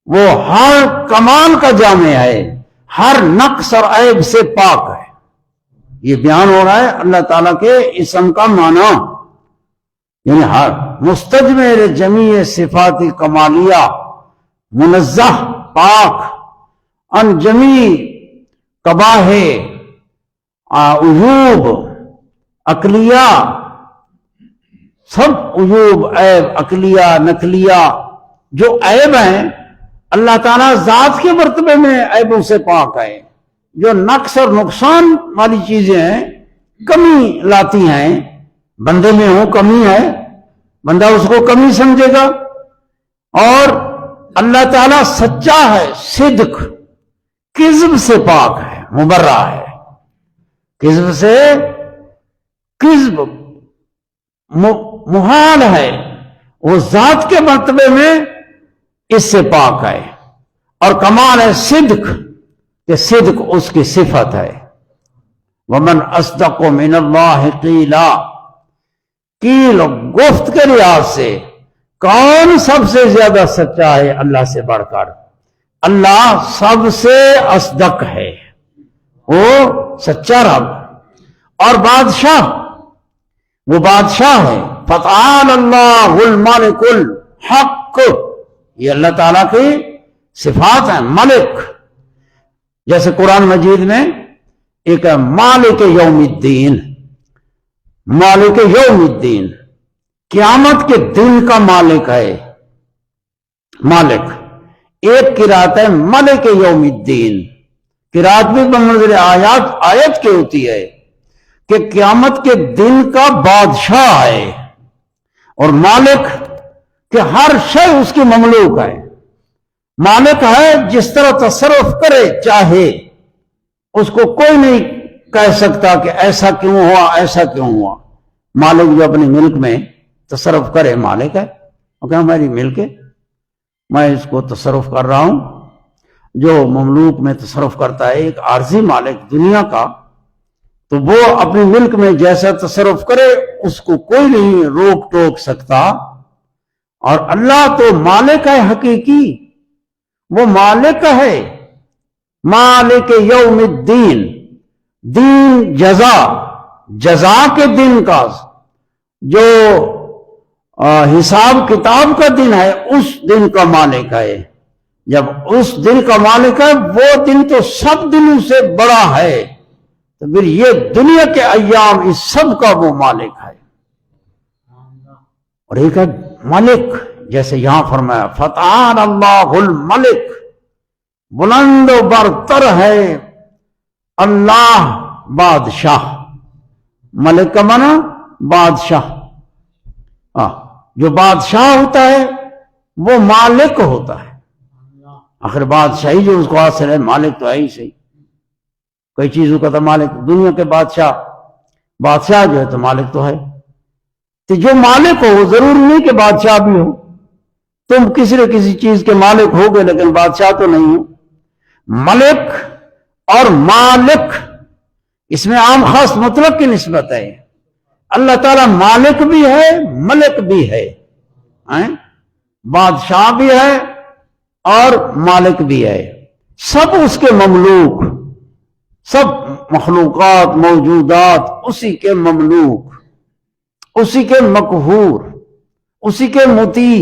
وہ ہر کمال کا جامع ہے، ہر نقص اور عیب سے پاک ہے۔ یہ بیان ہو رہا ہے اللہ تعالیٰ کے اسم کا معنی، یعنی ہر مستجمع جمیع صفات کمالیہ، منزہ پاک، ان جمیع قباح عیوب عقلیہ، سب عیوب عیب عقلیہ نقلیہ جو عیب ہیں، اللہ تعالیٰ ذات کے مرتبے میں عیبوں سے پاک ہے۔ جو نقص اور نقصان والی چیزیں ہیں، کمی لاتی ہیں، بندے میں ہوں کمی ہے، بندہ اس کو کمی سمجھے گا، اور اللہ تعالیٰ سچا ہے، صدق، کذب سے پاک ہے، مبرہ ہے، کذب سے، کذب محال ہے، وہ ذات کے مرتبے میں اس سے پاک ہے، اور کمال ہے صدق، کہ صدق اس کی صفت ہے۔ وَمَنْ أَصْدَقُ مِنَ اللَّهِ قِيلًا، قیل گفت کے لحاظ سے کون سب سے زیادہ سچا ہے اللہ سے بڑھ کر؟ اللہ سب سے اصدق ہے، وہ سچا رب، اور بادشاہ، وہ بادشاہ ہے۔ فَتَعَالَ اللَّهُ الْمَلِكُ الْحَقُّ، یہ اللہ تعالیٰ کی صفات ہیں، ملک، جیسے قرآن مجید میں ایک ہے مالک یوم الدین، مالک یوم الدین، قیامت کے دن کا مالک ہے، مالک۔ ایک قرات ہے ملک یوم الدین، قرات بھی بمنزل آیت کی ہوتی ہے کہ قیامت کے دن کا بادشاہ ہے، اور مالک کہ ہر شے اس کی مملوک ہے، مالک ہے، جس طرح تصرف کرے چاہے، اس کو کوئی نہیں کہہ سکتا کہ ایسا کیوں ہوا ایسا کیوں ہوا۔ مالک جو اپنے ملک میں تصرف کرے مالک ہے، وہ کہا میری ملک ہے، میں اس کو تصرف کر رہا ہوں۔ جو مملوک میں تصرف کرتا ہے ایک عارضی مالک دنیا کا، تو وہ اپنے ملک میں جیسا تصرف کرے اس کو کوئی نہیں روک ٹوک سکتا، اور اللہ تو مالک ہے حقیقی، وہ مالک ہے، مالک یوم الدین، دین جزا، جزا کے دن کا، جو حساب کتاب کا دن ہے اس دن کا مالک ہے۔ جب اس دن کا مالک ہے، وہ دن تو سب دنوں سے بڑا ہے، تو پھر یہ دنیا کے ایام اس سب کا وہ مالک ہے۔ اور ایک ہے ملک، جیسے یہاں فرمایا فتعال اللہ الملک، بلند و برتر ہے اللہ بادشاہ، ملک کا معنی بادشاہ، جو بادشاہ ہوتا ہے وہ مالک ہوتا ہے، آخر بادشاہی جو اس کو حاصل ہے، مالک تو ہے ہی صحیح، کئی چیزوں کا تو مالک، دنیا کے بادشاہ جو ہے تو مالک تو ہے، تو جو مالک ہو وہ ضروری نہیں کہ بادشاہ بھی ہو، تم کسی نہ کسی چیز کے مالک ہو گے لیکن بادشاہ تو نہیں ہو۔ ملک اور مالک اس میں عام خاص مطلق کی نسبت ہے۔ اللہ تعالیٰ مالک بھی ہے، ملک بھی ہے، بادشاہ بھی ہے اور مالک بھی ہے، سب اس کے مملوک، سب مخلوقات موجودات اسی کے مملوک، اسی کے مقہور، اسی کے مطیع،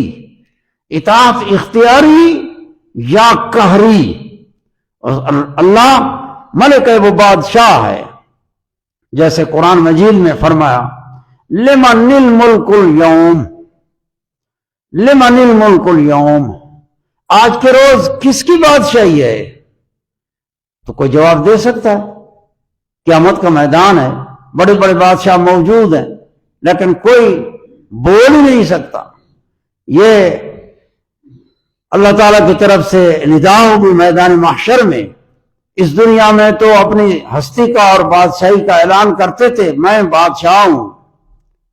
اطاعت اختیاری یا قہری۔ اللہ ملک ہے، وہ بادشاہ ہے، جیسے قرآن مجید میں فرمایا لمن الملک اليوم، لمن الملک اليوم، آج کے روز کس کی بادشاہی ہے؟ تو کوئی جواب دے سکتا ہے؟ قیامت کا میدان ہے، بڑے بڑے بادشاہ موجود ہیں لیکن کوئی بول ہی نہیں سکتا۔ یہ اللہ تعالیٰ کی طرف سے ندا ہوگی میدان محشر میں۔ اس دنیا میں تو اپنی ہستی کا اور بادشاہی کا اعلان کرتے تھے، میں بادشاہ ہوں،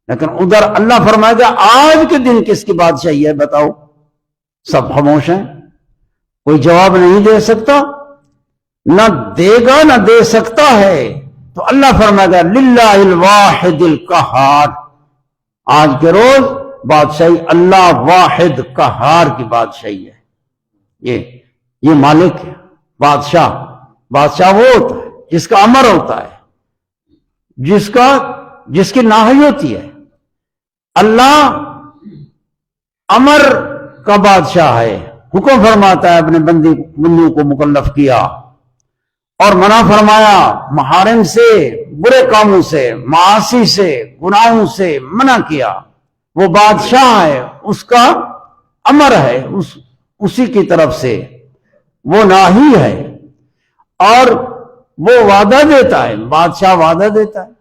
لیکن ادھر اللہ فرمائے گا آج کے دن کس کی بادشاہی ہے بتاؤ؟ سب خاموش ہیں، کوئی جواب نہیں دے سکتا، نہ دے گا نہ دے سکتا ہے۔ تو اللہ فرمائے گا للہ الواحد القہار، آج کے روز بادشاہی اللہ واحد قہار کی بادشاہی ہے۔ یہ مالک ہے، بادشاہ وہ ہوتا ہے جس کا امر ہوتا ہے، جس کی ناہی ہوتی ہے۔ اللہ امر کا بادشاہ ہے، حکم فرماتا ہے، اپنے بندوں کو مکلف کیا اور منع فرمایا، محارم سے، برے کاموں سے، معاصی سے، گناہوں سے منع کیا۔ وہ بادشاہ ہے، اس کا امر ہے، اسی کی طرف سے وہ ناہی ہے، اور وہ وعدہ دیتا ہے، بادشاہ وعدہ دیتا ہے۔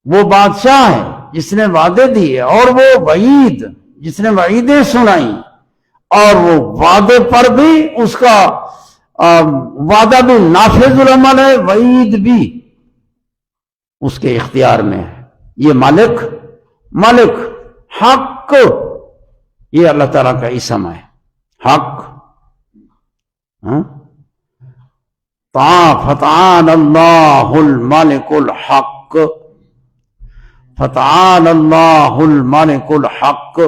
وہ بادشاہ ہے جس نے وعدے دیے، اور وہ وعید جس نے وعیدیں سنائی، اور وہ وعدے پر بھی اس کا وعدہ بھی نافذ العمل ہے، وعید بھی اس کے اختیار میں ہے۔ یہ ملک حق، یہ اللہ تعالیٰ کا اسم ہے، حق۔ فتعال اللہ الملک الحق، فتعال اللہ الملک الحق،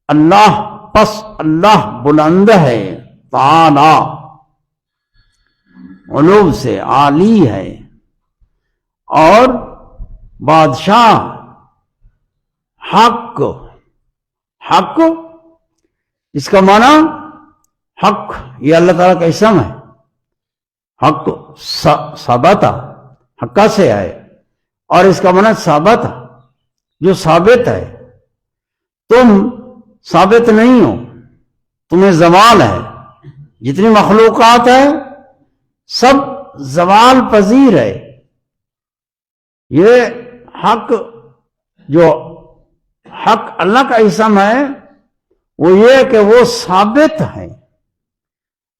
اللہ بلند ہے، تعالی علو سے عالی ہے، اور بادشاہ حق اس کا معنی حق، یہ اللہ تعالیٰ کا اسم ہے۔ حق ثابت، حقہ سے ہے، اور اس کا معنی ثابت، جو ثابت ہے۔ تم ثابت نہیں ہو، تمہیں زوال ہے، جتنی مخلوقات ہے سب زوال پذیر ہے۔ یہ حق، جو حق اللہ کا اسم ہے، وہ یہ کہ وہ ثابت ہے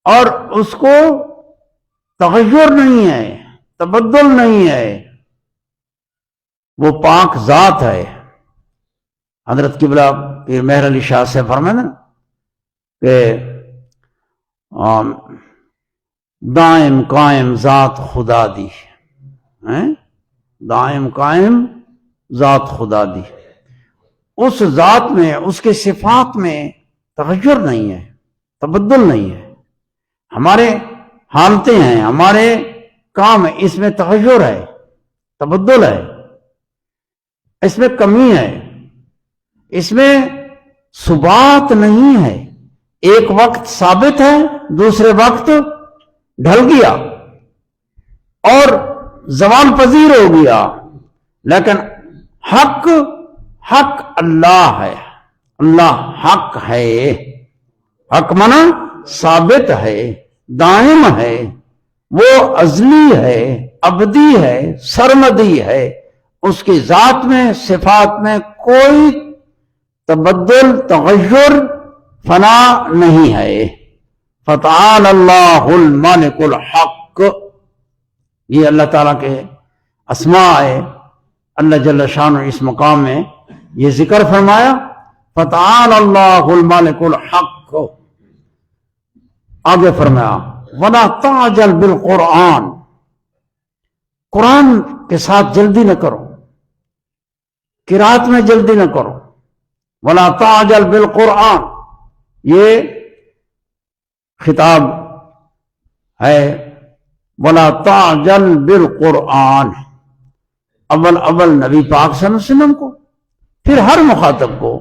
اور اس کو تغیر نہیں ہے، تبدل نہیں ہے، وہ پاک ذات ہے۔ حضرت قبلہ پیر مہر علی شاہ سے فرمائے نا کہ دائم قائم ذات خدا دی، دائم قائم ذات خدا دی، اس ذات میں، اس کے صفات میں تغیر نہیں ہے، تبدل نہیں ہے۔ ہمارے حالتیں ہیں، ہمارے کام، اس میں تغیر ہے، تبدل ہے، اس میں کمی ہے، اس میں ثبات نہیں ہے۔ ایک وقت ثابت ہے، دوسرے وقت ڈھل گیا اور زوال پذیر ہو گیا۔ لیکن حق اللہ ہے، اللہ حق ہے، حق منا ثابت ہے، دائم ہے، وہ ازلی ہے، ابدی ہے، سرمدی ہے، اس کی ذات میں، صفات میں کوئی تبدل، تغیر، فنا نہیں ہے۔ فتعال اللہ الملک الحق، یہ اللہ تعالیٰ کے اسماء ہے۔ اللہ جل شانہ اس مقام میں یہ ذکر فرمایا فتعال اللہ الملک الحق. آگے فرمایا ولا تعجل بالقرآن، قرآن کے ساتھ جلدی نہ کرو، قرات میں جلدی نہ کرو. ولا تعجل بالقرآن، یہ خطاب ہے. ولا تعجل بالقرآن، اول نبی پاک صلی اللہ علیہ وسلم کو، پھر ہر مخاطب کو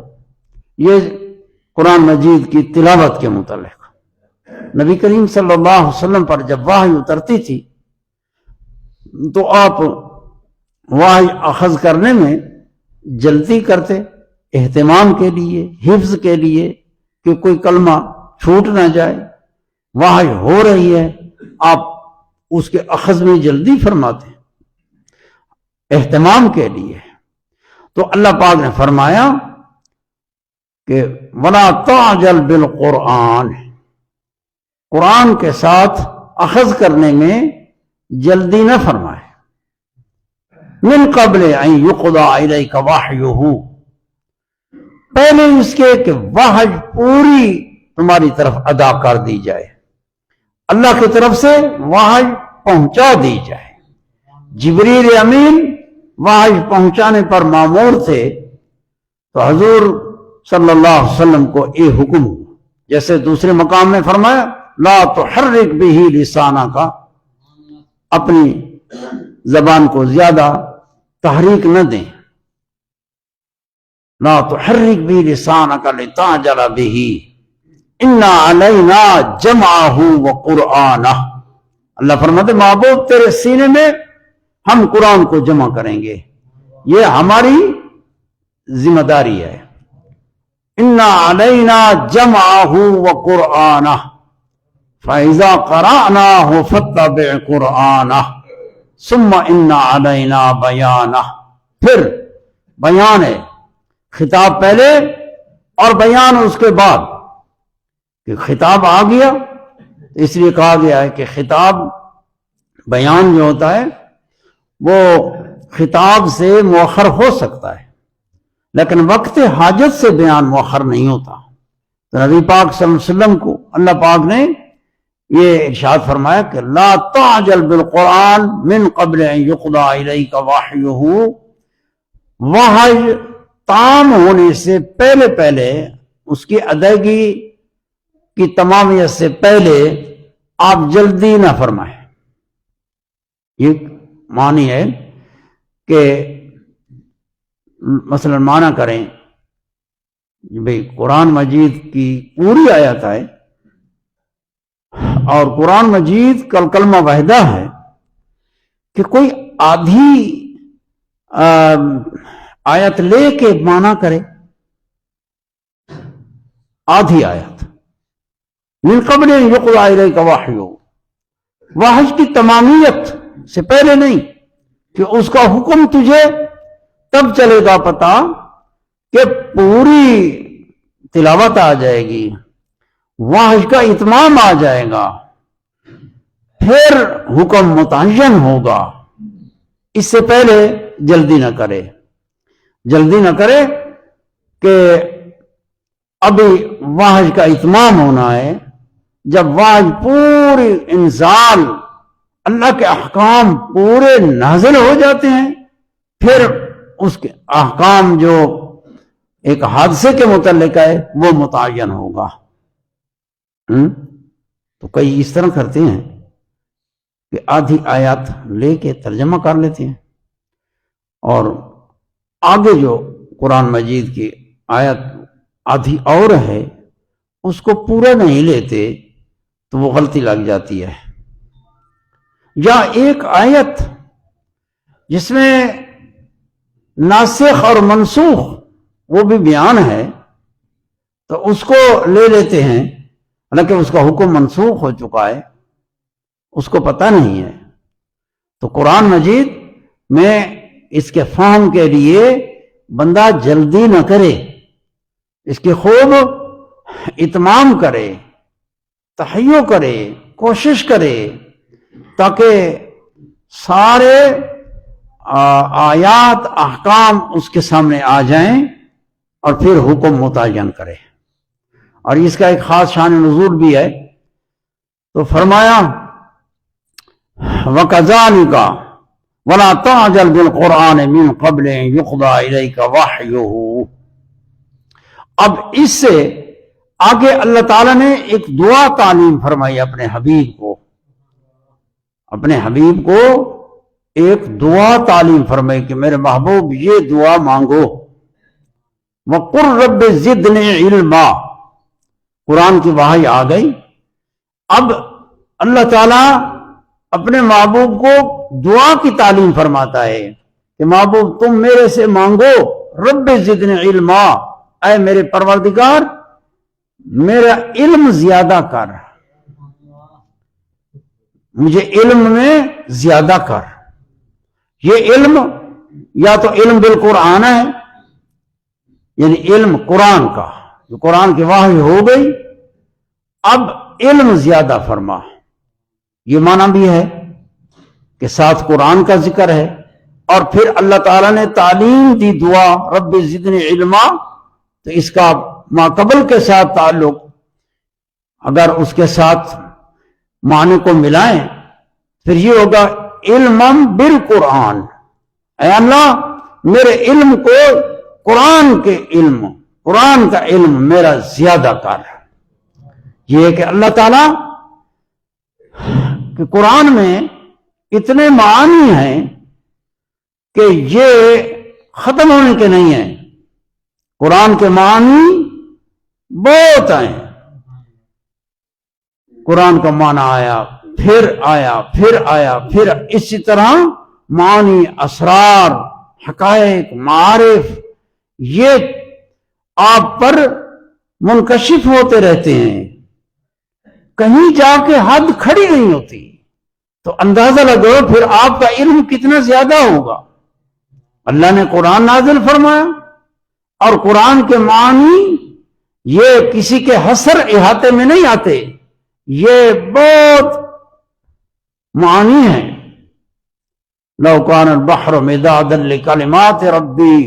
یہ قرآن مجید کی تلاوت کے متعلق. نبی کریم صلی اللہ علیہ وسلم پر جب وحی اترتی تھی تو آپ وحی اخذ کرنے میں جلدی کرتے، اہتمام کے لیے، حفظ کے لیے کہ کوئی کلمہ چھوٹ نہ جائے. وحی ہو رہی ہے، آپ اس کے اخذ میں جلدی فرماتے ہیں، اہتمام کے لیے. تو اللہ پاک نے فرمایا کہ وَلَا تَعْجَلْ بِالْقُرْآنِ، قرآن کے ساتھ اخذ کرنے میں جلدی نہ فرمائے. مِن قَبْلِ أَن يُقْضَىٰ إِلَيْكَ وَحْيُهُ، پہلے اس کے کہ وحی پوری تمہاری طرف ادا کر دی جائے، اللہ کی طرف سے وحی پہنچا دی جائے. جبریل امین وحی پہنچانے پر مامور تھے، تو حضور صلی اللہ علیہ وسلم کو یہ حکم ہوا. جیسے دوسرے مقام میں فرمایا لا تحرک بہ لسانک، اپنی زبان کو زیادہ تحریک نہ دیں. لا تحرک بہ لسانک لتعجل بہ انا علینا جمعہ وقرآنہ. اللہ فرماتے محبوب تیرے سینے میں ہم قرآن کو جمع کریں گے، یہ ہماری ذمہ داری ہے. انا علینا جمعہ وقرآنہ فاذا قرأناہ فاتبع قرآنہ ثم انا علینا بیانہ. پھر بیان ہے، خطاب پہلے اور بیان اس کے بعد. کہ خطاب آ گیا اس لیے کہا گیا ہے کہ خطاب بیان جو ہوتا ہے وہ خطاب سے مؤخر ہو سکتا ہے، لیکن وقت حاجت سے بیان مؤخر نہیں ہوتا. تو نبی پاک صلی اللہ علیہ وسلم کو اللہ پاک نے یہ ارشاد فرمایا کہ لا تعجل بالقرآن من قبل ان یقضى الیک وحیہ، وحی تام ہونے سے پہلے اس کی ادائیگی کی تمامیت سے پہلے آپ جلدی نہ فرمائیں. یہ معنی ہے کہ مثلا معنی کریں بھئی قرآن مجید کی پوری آیت ہے اور قرآن مجید کلمہ واحدہ ہے، کہ کوئی آدھی آیت لے کے معنی کرے، آدھی آیت من قبل ان یقضى الیک وحیہ، وحی کی تمامیت سے پہلے نہیں، کہ اس کا حکم تجھے تب چلے گا پتا کہ پوری تلاوت آ جائے گی، وحی کا اتمام آ جائے گا، پھر حکم متعین ہوگا. اس سے پہلے جلدی نہ کرے کہ ابھی وحی کا اتمام ہونا ہے. جب وحی پوری انزال اللہ کے احکام پورے نازل ہو جاتے ہیں، پھر اس کے احکام جو ایک حادثے کے متعلق ہے وہ متعین ہوگا. تو کئی اس طرح کرتے ہیں کہ آدھی آیات لے کے ترجمہ کر لیتے ہیں اور آگے جو قرآن مجید کی آیت آدھی اور ہے اس کو پورا نہیں لیتے تو وہ غلطی لگ جاتی ہے. یا ایک آیت جس میں ناسخ اور منسوخ وہ بھی بیان ہے تو اس کو لے لیتے ہیں، حالانکہ اس کا حکم منسوخ ہو چکا ہے، اس کو پتہ نہیں ہے. تو قرآن مجید میں اس کے فہم کے لیے بندہ جلدی نہ کرے، اس کی خوب اتمام کرے، تحیّع کرے، کوشش کرے تاکہ سارے آیات احکام اس کے سامنے آ جائیں اور پھر حکم متعین کرے. اور اس کا ایک خاص شان نزول بھی ہے. تو فرمایا وَكَذَلِكَ وَلَا تَعْجَلْ بِالْقُرْآنِ مِنْ قَبْلِ أَنْ يُقْضَىٰ إِلَيْكَ وَحْيُهُ. اب اس سے آگے اللہ تعالیٰ نے ایک دعا تعلیم فرمائی اپنے حبیب کو. اپنے حبیب کو ایک دعا تعلیم فرمائی کہ میرے محبوب یہ دعا مانگو. وَقُلْ رَبِّ زِدْنِي عِلْمًا. قرآن کی وحی آ گئی. اب اللہ تعالیٰ اپنے محبوب کو دعا کی تعلیم فرماتا ہے کہ محبوب تم میرے سے مانگو رب زدنی علما، اے میرے پروردگار میرا علم زیادہ کر، مجھے علم میں زیادہ کر. یہ علم یا تو علم بالقرآن ہے، یعنی علم قرآن کا جو قرآن کی وحی ہو گئی، اب علم زیادہ فرما. یہ معنی بھی ہے کہ ساتھ قرآن کا ذکر ہے، اور پھر اللہ تعالیٰ نے تعلیم دی دعا رب زدنی علما، تو اس کا ما قبل کے ساتھ تعلق اگر اس کے ساتھ معنی کو ملائیں پھر یہ ہوگا علم بالقرآن. اے اللہ میرے علم کو قرآن کے علم، قرآن کا علم میرا زیادہ کر. یہ ہے کہ اللہ تعالیٰ کہ قرآن میں اتنے معانی ہیں کہ یہ ختم ہونے کے نہیں ہیں. قرآن کے معنی بہت ہیں. قرآن کا معنی آیا پھر آیا پھر آیا پھر، اسی طرح معانی، اسرار، حقائق، معارف یہ آپ پر منکشف ہوتے رہتے ہیں. کہیں جا کے حد کھڑی نہیں ہوتی. تو اندازہ لگو پھر آپ کا علم کتنا زیادہ ہوگا. اللہ نے قرآن نازل فرمایا اور قرآن کے معنی یہ کسی کے حصر احاطے میں نہیں آتے، یہ بہت معنی ہیں. لو کان البحر مدادا لکلمات ربی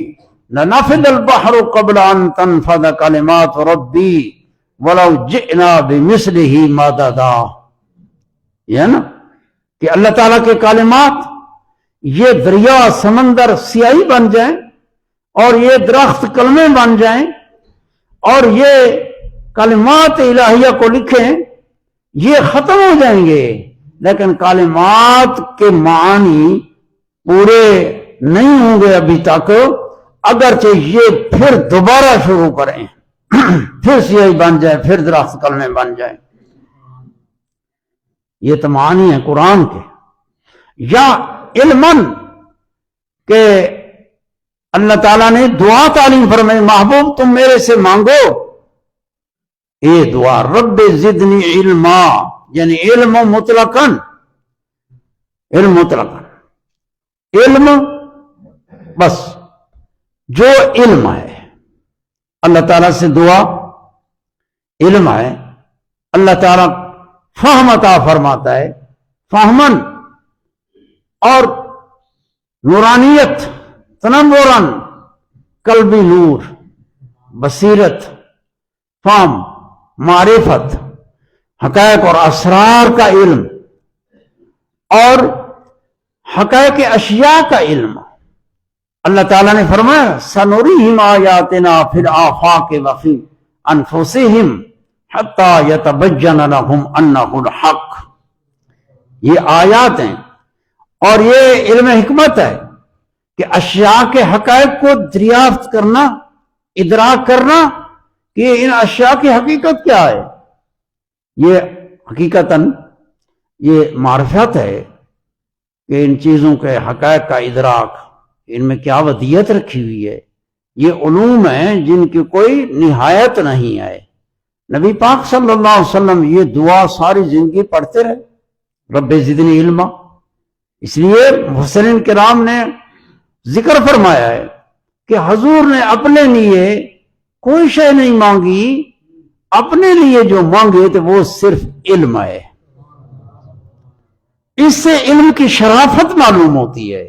لنفد البحر قبل ان تنفد کلمات ربی ولو جئنا بمثلہ مددا. یہ نا کہ اللہ تعالیٰ کے کلمات یہ دریا سمندر سیاہی بن جائیں اور یہ درخت کلمے بن جائیں اور یہ کلمات الہیہ کو لکھیں، یہ ختم ہو جائیں گے، لیکن کلمات کے معنی پورے نہیں ہوں گے ابھی تک، اگرچہ یہ پھر دوبارہ شروع کریں، پھر سیاہی بن جائے، پھر درخت کلمے بن جائیں. یہ تو معنی ہے قرآن کے. یا علماً کہ اللہ تعالیٰ نے دعا تعلیم فرمائی محبوب تم میرے سے مانگو اے دعا رب زدنی علما، یعنی علم مطلقاً، علم مطلقاً، علم بس جو علم ہے. اللہ تعالیٰ سے دعا علم ہے. اللہ تعالیٰ فہم عطا فرماتا ہے، فہمن اور نورانیت، تنورن، قلبی نور، بصیرت، فہم، معرفت، حقائق اور اسرار کا علم اور حقائق اشیاء کا علم. اللہ تعالیٰ نے فرمایا سنریہم آیاتنا فی الآفاق وفی انفسہم حتی یتبین لہم انہ الحق. یہ آیات ہیں اور یہ علم حکمت ہے کہ اشیاء کے حقائق کو دریافت کرنا، ادراک کرنا کہ ان اشیاء کی حقیقت کیا ہے. یہ حقیقتاً یہ معرفت ہے کہ ان چیزوں کے حقائق کا ادراک، ان میں کیا ودیت رکھی ہوئی ہے. یہ علوم ہیں جن کی کوئی نہایت نہیں ہے. نبی پاک صلی اللہ علیہ وسلم یہ دعا ساری زندگی پڑھتے رہے رب زدنی علما. اس لیے مفسرین کرام نے ذکر فرمایا ہے کہ حضور نے اپنے لیے کوئی شے نہیں مانگی، اپنے لیے جو مانگے تو وہ صرف علم ہے. اس سے علم کی شرافت معلوم ہوتی ہے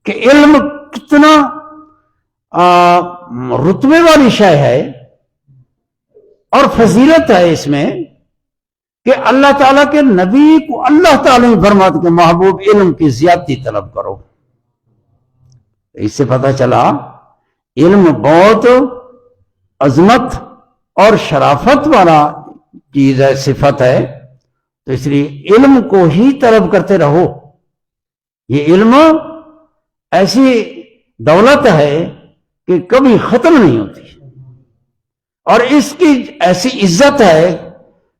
کہ علم کتنا رتبے والی شے ہے اور فضیلت ہے اس میں کہ اللہ تعالیٰ کے نبی کو اللہ تعالیٰ نے فرماتے کہ محبوب علم کی زیادتی طلب کرو. اس سے پتہ چلا علم بہت عظمت اور شرافت والا چیز ہے، صفت ہے. تو اس لیے علم کو ہی طلب کرتے رہو. یہ علم ایسی دولت ہے کہ کبھی ختم نہیں ہوتی، اور اس کی ایسی عزت ہے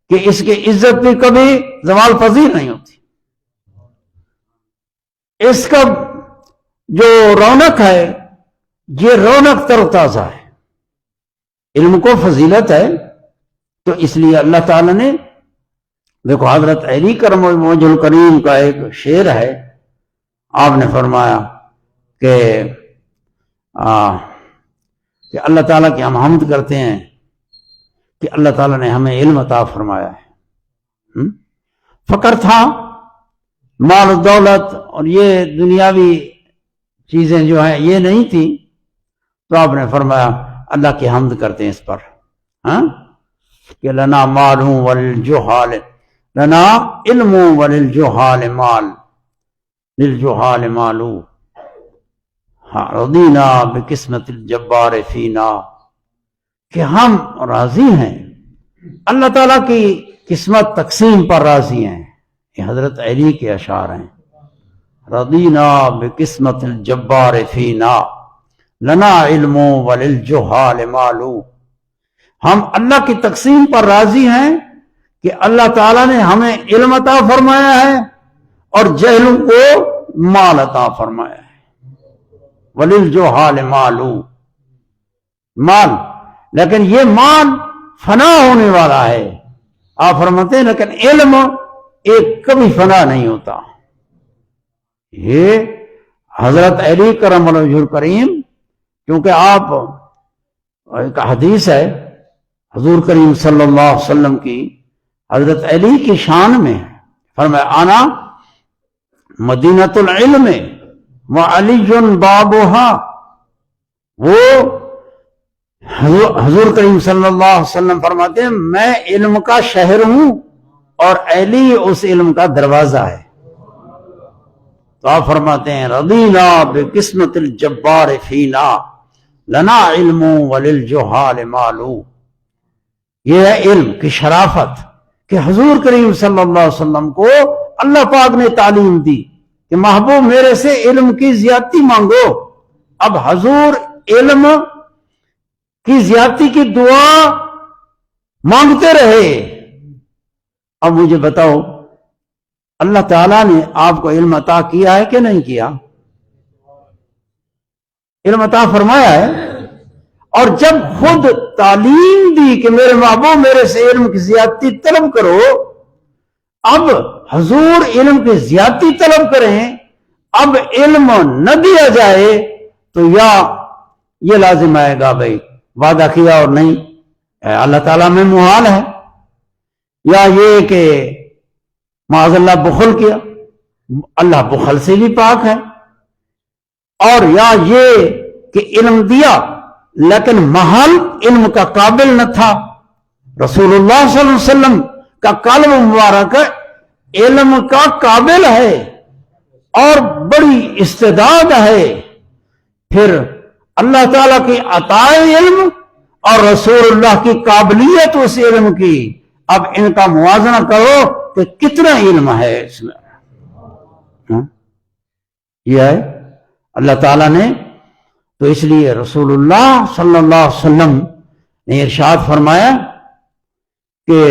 کہ اس کی عزت بھی کبھی زوال پذیر نہیں ہوتی. اس کا جو رونق ہے یہ رونق تر و تازہ ہے. علم کو فضیلت ہے. تو اس لیے اللہ تعالی نے دیکھو حضرت علی کرم وجہ الکریم کا ایک شعر ہے، آپ نے فرمایا کہ اللہ تعالیٰ کی ہم حمد کرتے ہیں کہ اللہ تعالیٰ نے ہمیں علم عطا فرمایا ہے. فقر تھا، مال و دولت اور یہ دنیاوی چیزیں جو ہیں یہ نہیں تھی، تو آپ نے فرمایا اللہ کی حمد کرتے ہیں اس پر. کہ لنا مال وللجہال، لنا علم وللجہال مال، للجہال مالو، رضینا بقسمت الجبار فینا. کہ ہم راضی ہیں، اللہ تعالیٰ کی قسمت تقسیم پر راضی ہیں. یہ حضرت علی کے اشعار ہیں. رضینا بقسمت الجبار فینا، لنا علم وللجہال مالو. ہم اللہ کی تقسیم پر راضی ہیں کہ اللہ تعالیٰ نے ہمیں علم عطا فرمایا ہے اور جہلوں کو مال عطا فرمایا ہے. وللجہال مالو، مال، لیکن یہ مال فنا ہونے والا ہے. آپ فرماتے ہیں لیکن علم ایک کبھی فنا نہیں ہوتا. یہ حضرت علی کرم وجہ الکریم، کیونکہ آپ ایک حدیث ہے حضور کریم صلی اللہ علیہ وسلم کی حضرت علی کی شان میں، فرمایا آنا مدینۃ العلم وعلی بابھا. وہ حضور کریم صلی اللہ علیہ وسلم فرماتے ہیں میں علم کا شہر ہوں اور علی اس علم کا دروازہ ہے. تو آپ فرماتے ہیں رضینا بقسمت الجبار فینا، لنا علم وللجہال مالو. یہ ہے علم کی شرافت کہ حضور کریم صلی اللہ علیہ وسلم کو اللہ پاک نے تعلیم دی کہ محبوب میرے سے علم کی زیادتی مانگو. اب حضور علم کی زیادتی کی دعا مانگتے رہے. اب مجھے بتاؤ اللہ تعالیٰ نے آپ کو علم عطا کیا ہے کہ نہیں کیا؟ علم عطا فرمایا ہے. اور جب خود تعلیم دی کہ میرے محبوب میرے سے علم کی زیادتی طلب کرو، اب حضور علم کی زیادتی طلب کریں، اب علم نہ دیا جائے تو یا یہ لازم آئے گا بھائی وعدہ کیا اور نہیں، اللہ تعالیٰ میں محال ہے، یا یہ کہ معاذ اللہ بخل کیا، اللہ بخل سے بھی پاک ہے، اور یا یہ کہ علم دیا لیکن محل علم کا قابل نہ تھا. رسول اللہ صلی اللہ علیہ وسلم کا قلب مبارک علم کا قابل ہے اور بڑی استعداد ہے. پھر اللہ تعالیٰ کی عطائے علم اور رسول اللہ کی قابلیت اس علم کی، اب ان کا موازنہ کرو کہ کتنا علم ہے اس میں. یہ ہے اللہ تعالیٰ نے. تو اس لیے رسول اللہ صلی اللہ علیہ وسلم نے ارشاد فرمایا کہ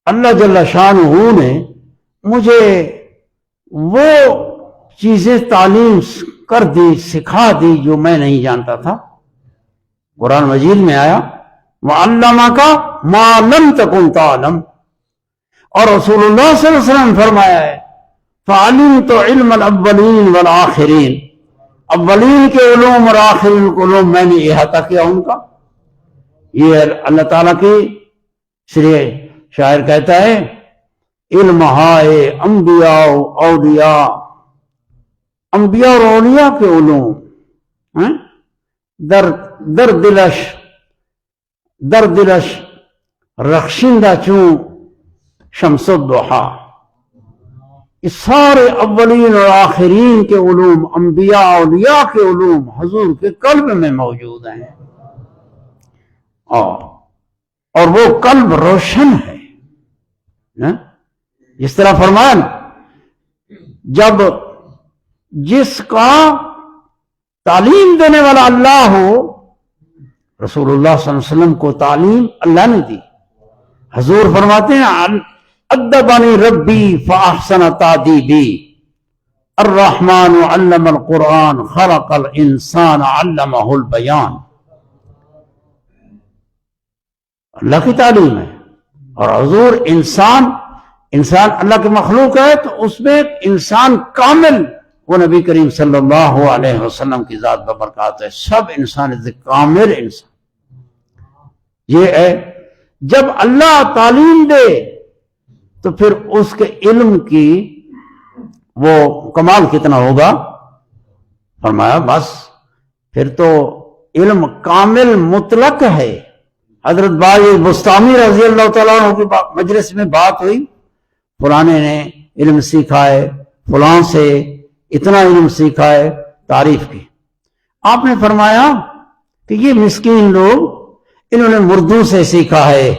اللہ جل شانہ نے مجھے وہ چیزیں تعلیم کر دی، سکھا دی جو میں نہیں جانتا تھا. قرآن مجید میں آیا وَعَلَّمَكَ مَا لَمْ تَكُنْ تَعْلَمْ. اور رسول اللہ صلی اللہ علیہ وسلم نے فرمایا ہے فَعَلِمْتُ عِلْمَ الْأَوَّلِينَ وَالْآخِرِينَ. اولین کے علوم اور آخرین کے علوم میں نے احاطہ کیا ان کا. یہ اللہ تعالیٰ کی، اس لیے شاعر کہتا ہے علم ہائے انبیاء اولیاء، انبیاء اور اولیاء کے علوم در دلش رخشندہ چوں شمس الضحیٰ. یہ سارے اولین اور آخرین کے علوم، انبیاء اولیاء کے علوم حضور کے قلب میں موجود ہیں، اور وہ قلب روشن ہے. جس طرح فرمایا نا، جب جس کا تعلیم دینے والا اللہ ہو، رسول اللہ صلی اللہ علیہ وسلم کو تعلیم اللہ نے دی. حضور فرماتے ہیں ادبنی ربی فاحسن تادیبی، الرحمن علم القرآن خلق الانسان علمہ البیان. اللہ کی تعلیم ہے، اور حضور انسان اللہ کی مخلوق ہے، تو اس میں انسان کامل وہ نبی کریم صلی اللہ علیہ وسلم کی ذات ببرکات ہے. سب انسان کامل انسان یہ ہے. جب اللہ تعلیم دے تو پھر اس کے علم کی وہ کمال کتنا ہوگا. فرمایا بس پھر تو علم کامل مطلق ہے. حضرت بائی بستامی رضی اللہ تعالیٰ عنہ کی مجلس میں بات ہوئی، فلانے نے علم سیکھا ہے، فلاں سے اتنا علم سیکھا ہے، تعریف کی. آپ نے فرمایا کہ یہ مسکین لوگ انہوں نے مردوں سے سیکھا ہے،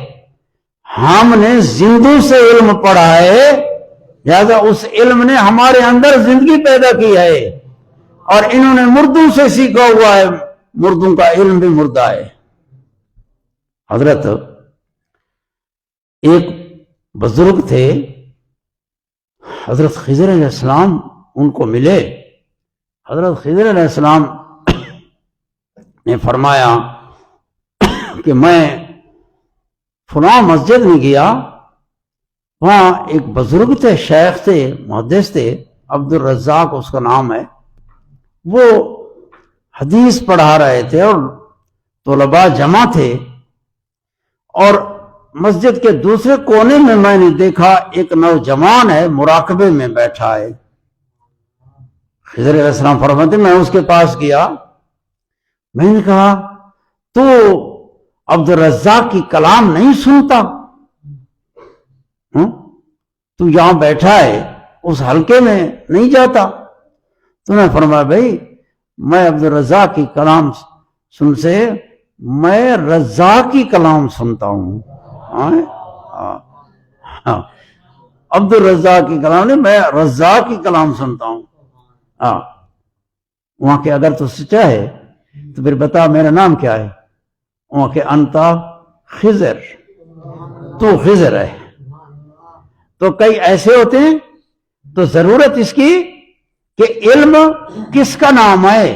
ہم نے زندوں سے علم پڑھا ہے، لہذا اس علم نے ہمارے اندر زندگی پیدا کی ہے، اور انہوں نے مردوں سے سیکھا ہوا ہے، مردوں کا علم بھی مردہ ہے. حضرت ایک بزرگ تھے، حضرت خضر علیہ السلام ان کو ملے. حضرت خضر علیہ السلام نے فرمایا کہ میں فلاں مسجد میں گیا، وہاں ایک بزرگ تھے، شیخ تھے، محدث تھے، عبد الرزاق اس کا نام ہے. وہ حدیث پڑھا رہے تھے اور طلباء جمع تھے، اور مسجد کے دوسرے کونے میں میں نے دیکھا ایک نوجوان ہے، مراقبے میں بیٹھا ہے. خضر علیہ السلام فرماتے میں اس کے پاس گیا، میں نے کہا تو عبد الرزاق کی کلام نہیں سنتا؟ تو یہاں بیٹھا ہے، اس حلقے میں نہیں جاتا؟ تو نے فرمایا بھائی میں عبد الرزاق کی کلام میں رزاق کی کلام سنتا ہوں. عبد الرزاق کی کلام نہیں، میں رزاق کی کلام سنتا ہوں. وہاں کہ اگر تو سچا ہے تو پھر بتا میرا نام کیا ہے؟ وہاں کہ انتا خضر، تو خضر ہے. تو کئی ایسے ہوتے ہیں، تو ضرورت اس کی کہ علم کس کا نام ہے؟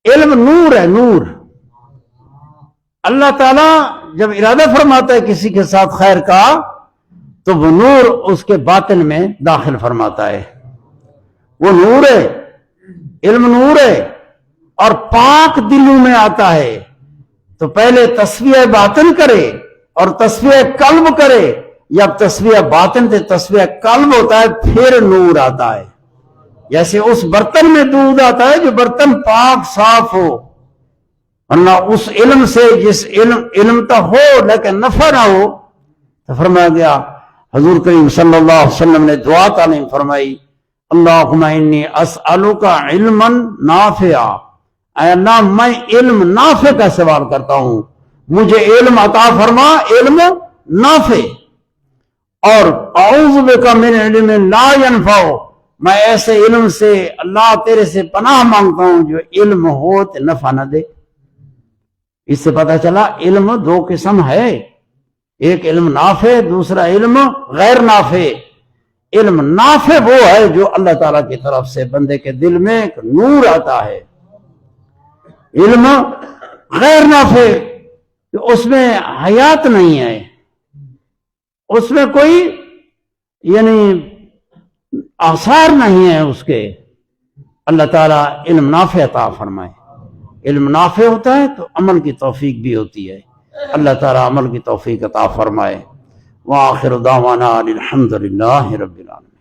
علم نور ہے، نور. اللہ تعالیٰ جب ارادہ فرماتا ہے کسی کے ساتھ خیر کا، تو وہ نور اس کے باطن میں داخل فرماتا ہے. وہ نور ہے، علم نور ہے، اور پاک دلوں میں آتا ہے. تو پہلے تصفیہ باطن کرے اور تصفیہ قلب کرے، یا تصفیہ باطن سے تصفیہ قلب ہوتا ہے، پھر نور آتا ہے. جیسے اس برتن میں دودھ آتا ہے جو برتن پاک صاف ہو، ورنہ اس علم سے جس علم تو ہو لیکن نفع نہ ہو. تو فرمایا گیا، حضور کریم صلی اللہ علیہ وسلم نے دعا تعلیم فرمائی، اللہم انی اسألک علما نافعا، اے اللہ میں علم نافع کا سوال کرتا ہوں، مجھے علم عطا فرما، علم نافع. اور اعوذ بک من علم لا ينفع، میں ایسے علم سے اللہ تیرے سے پناہ مانگتا ہوں جو علم ہو تو نفع نہ دے. اس سے پتہ چلا علم دو قسم ہے، ایک علم نافع، دوسرا علم غیر نافع. علم نافع وہ ہے جو اللہ تعالیٰ کی طرف سے بندے کے دل میں ایک نور آتا ہے. علم غیر نافع اس میں حیات نہیں ہے، اس میں کوئی یعنی آثار نہیں ہے اس کے. اللہ تعالیٰ علم نافع عطا فرمائے. علم نافع ہوتا ہے تو عمل کی توفیق بھی ہوتی ہے. اللہ تعالیٰ عمل کی توفیق عطا فرمائے. وآخر دعوانا الحمد للہ رب العالمین.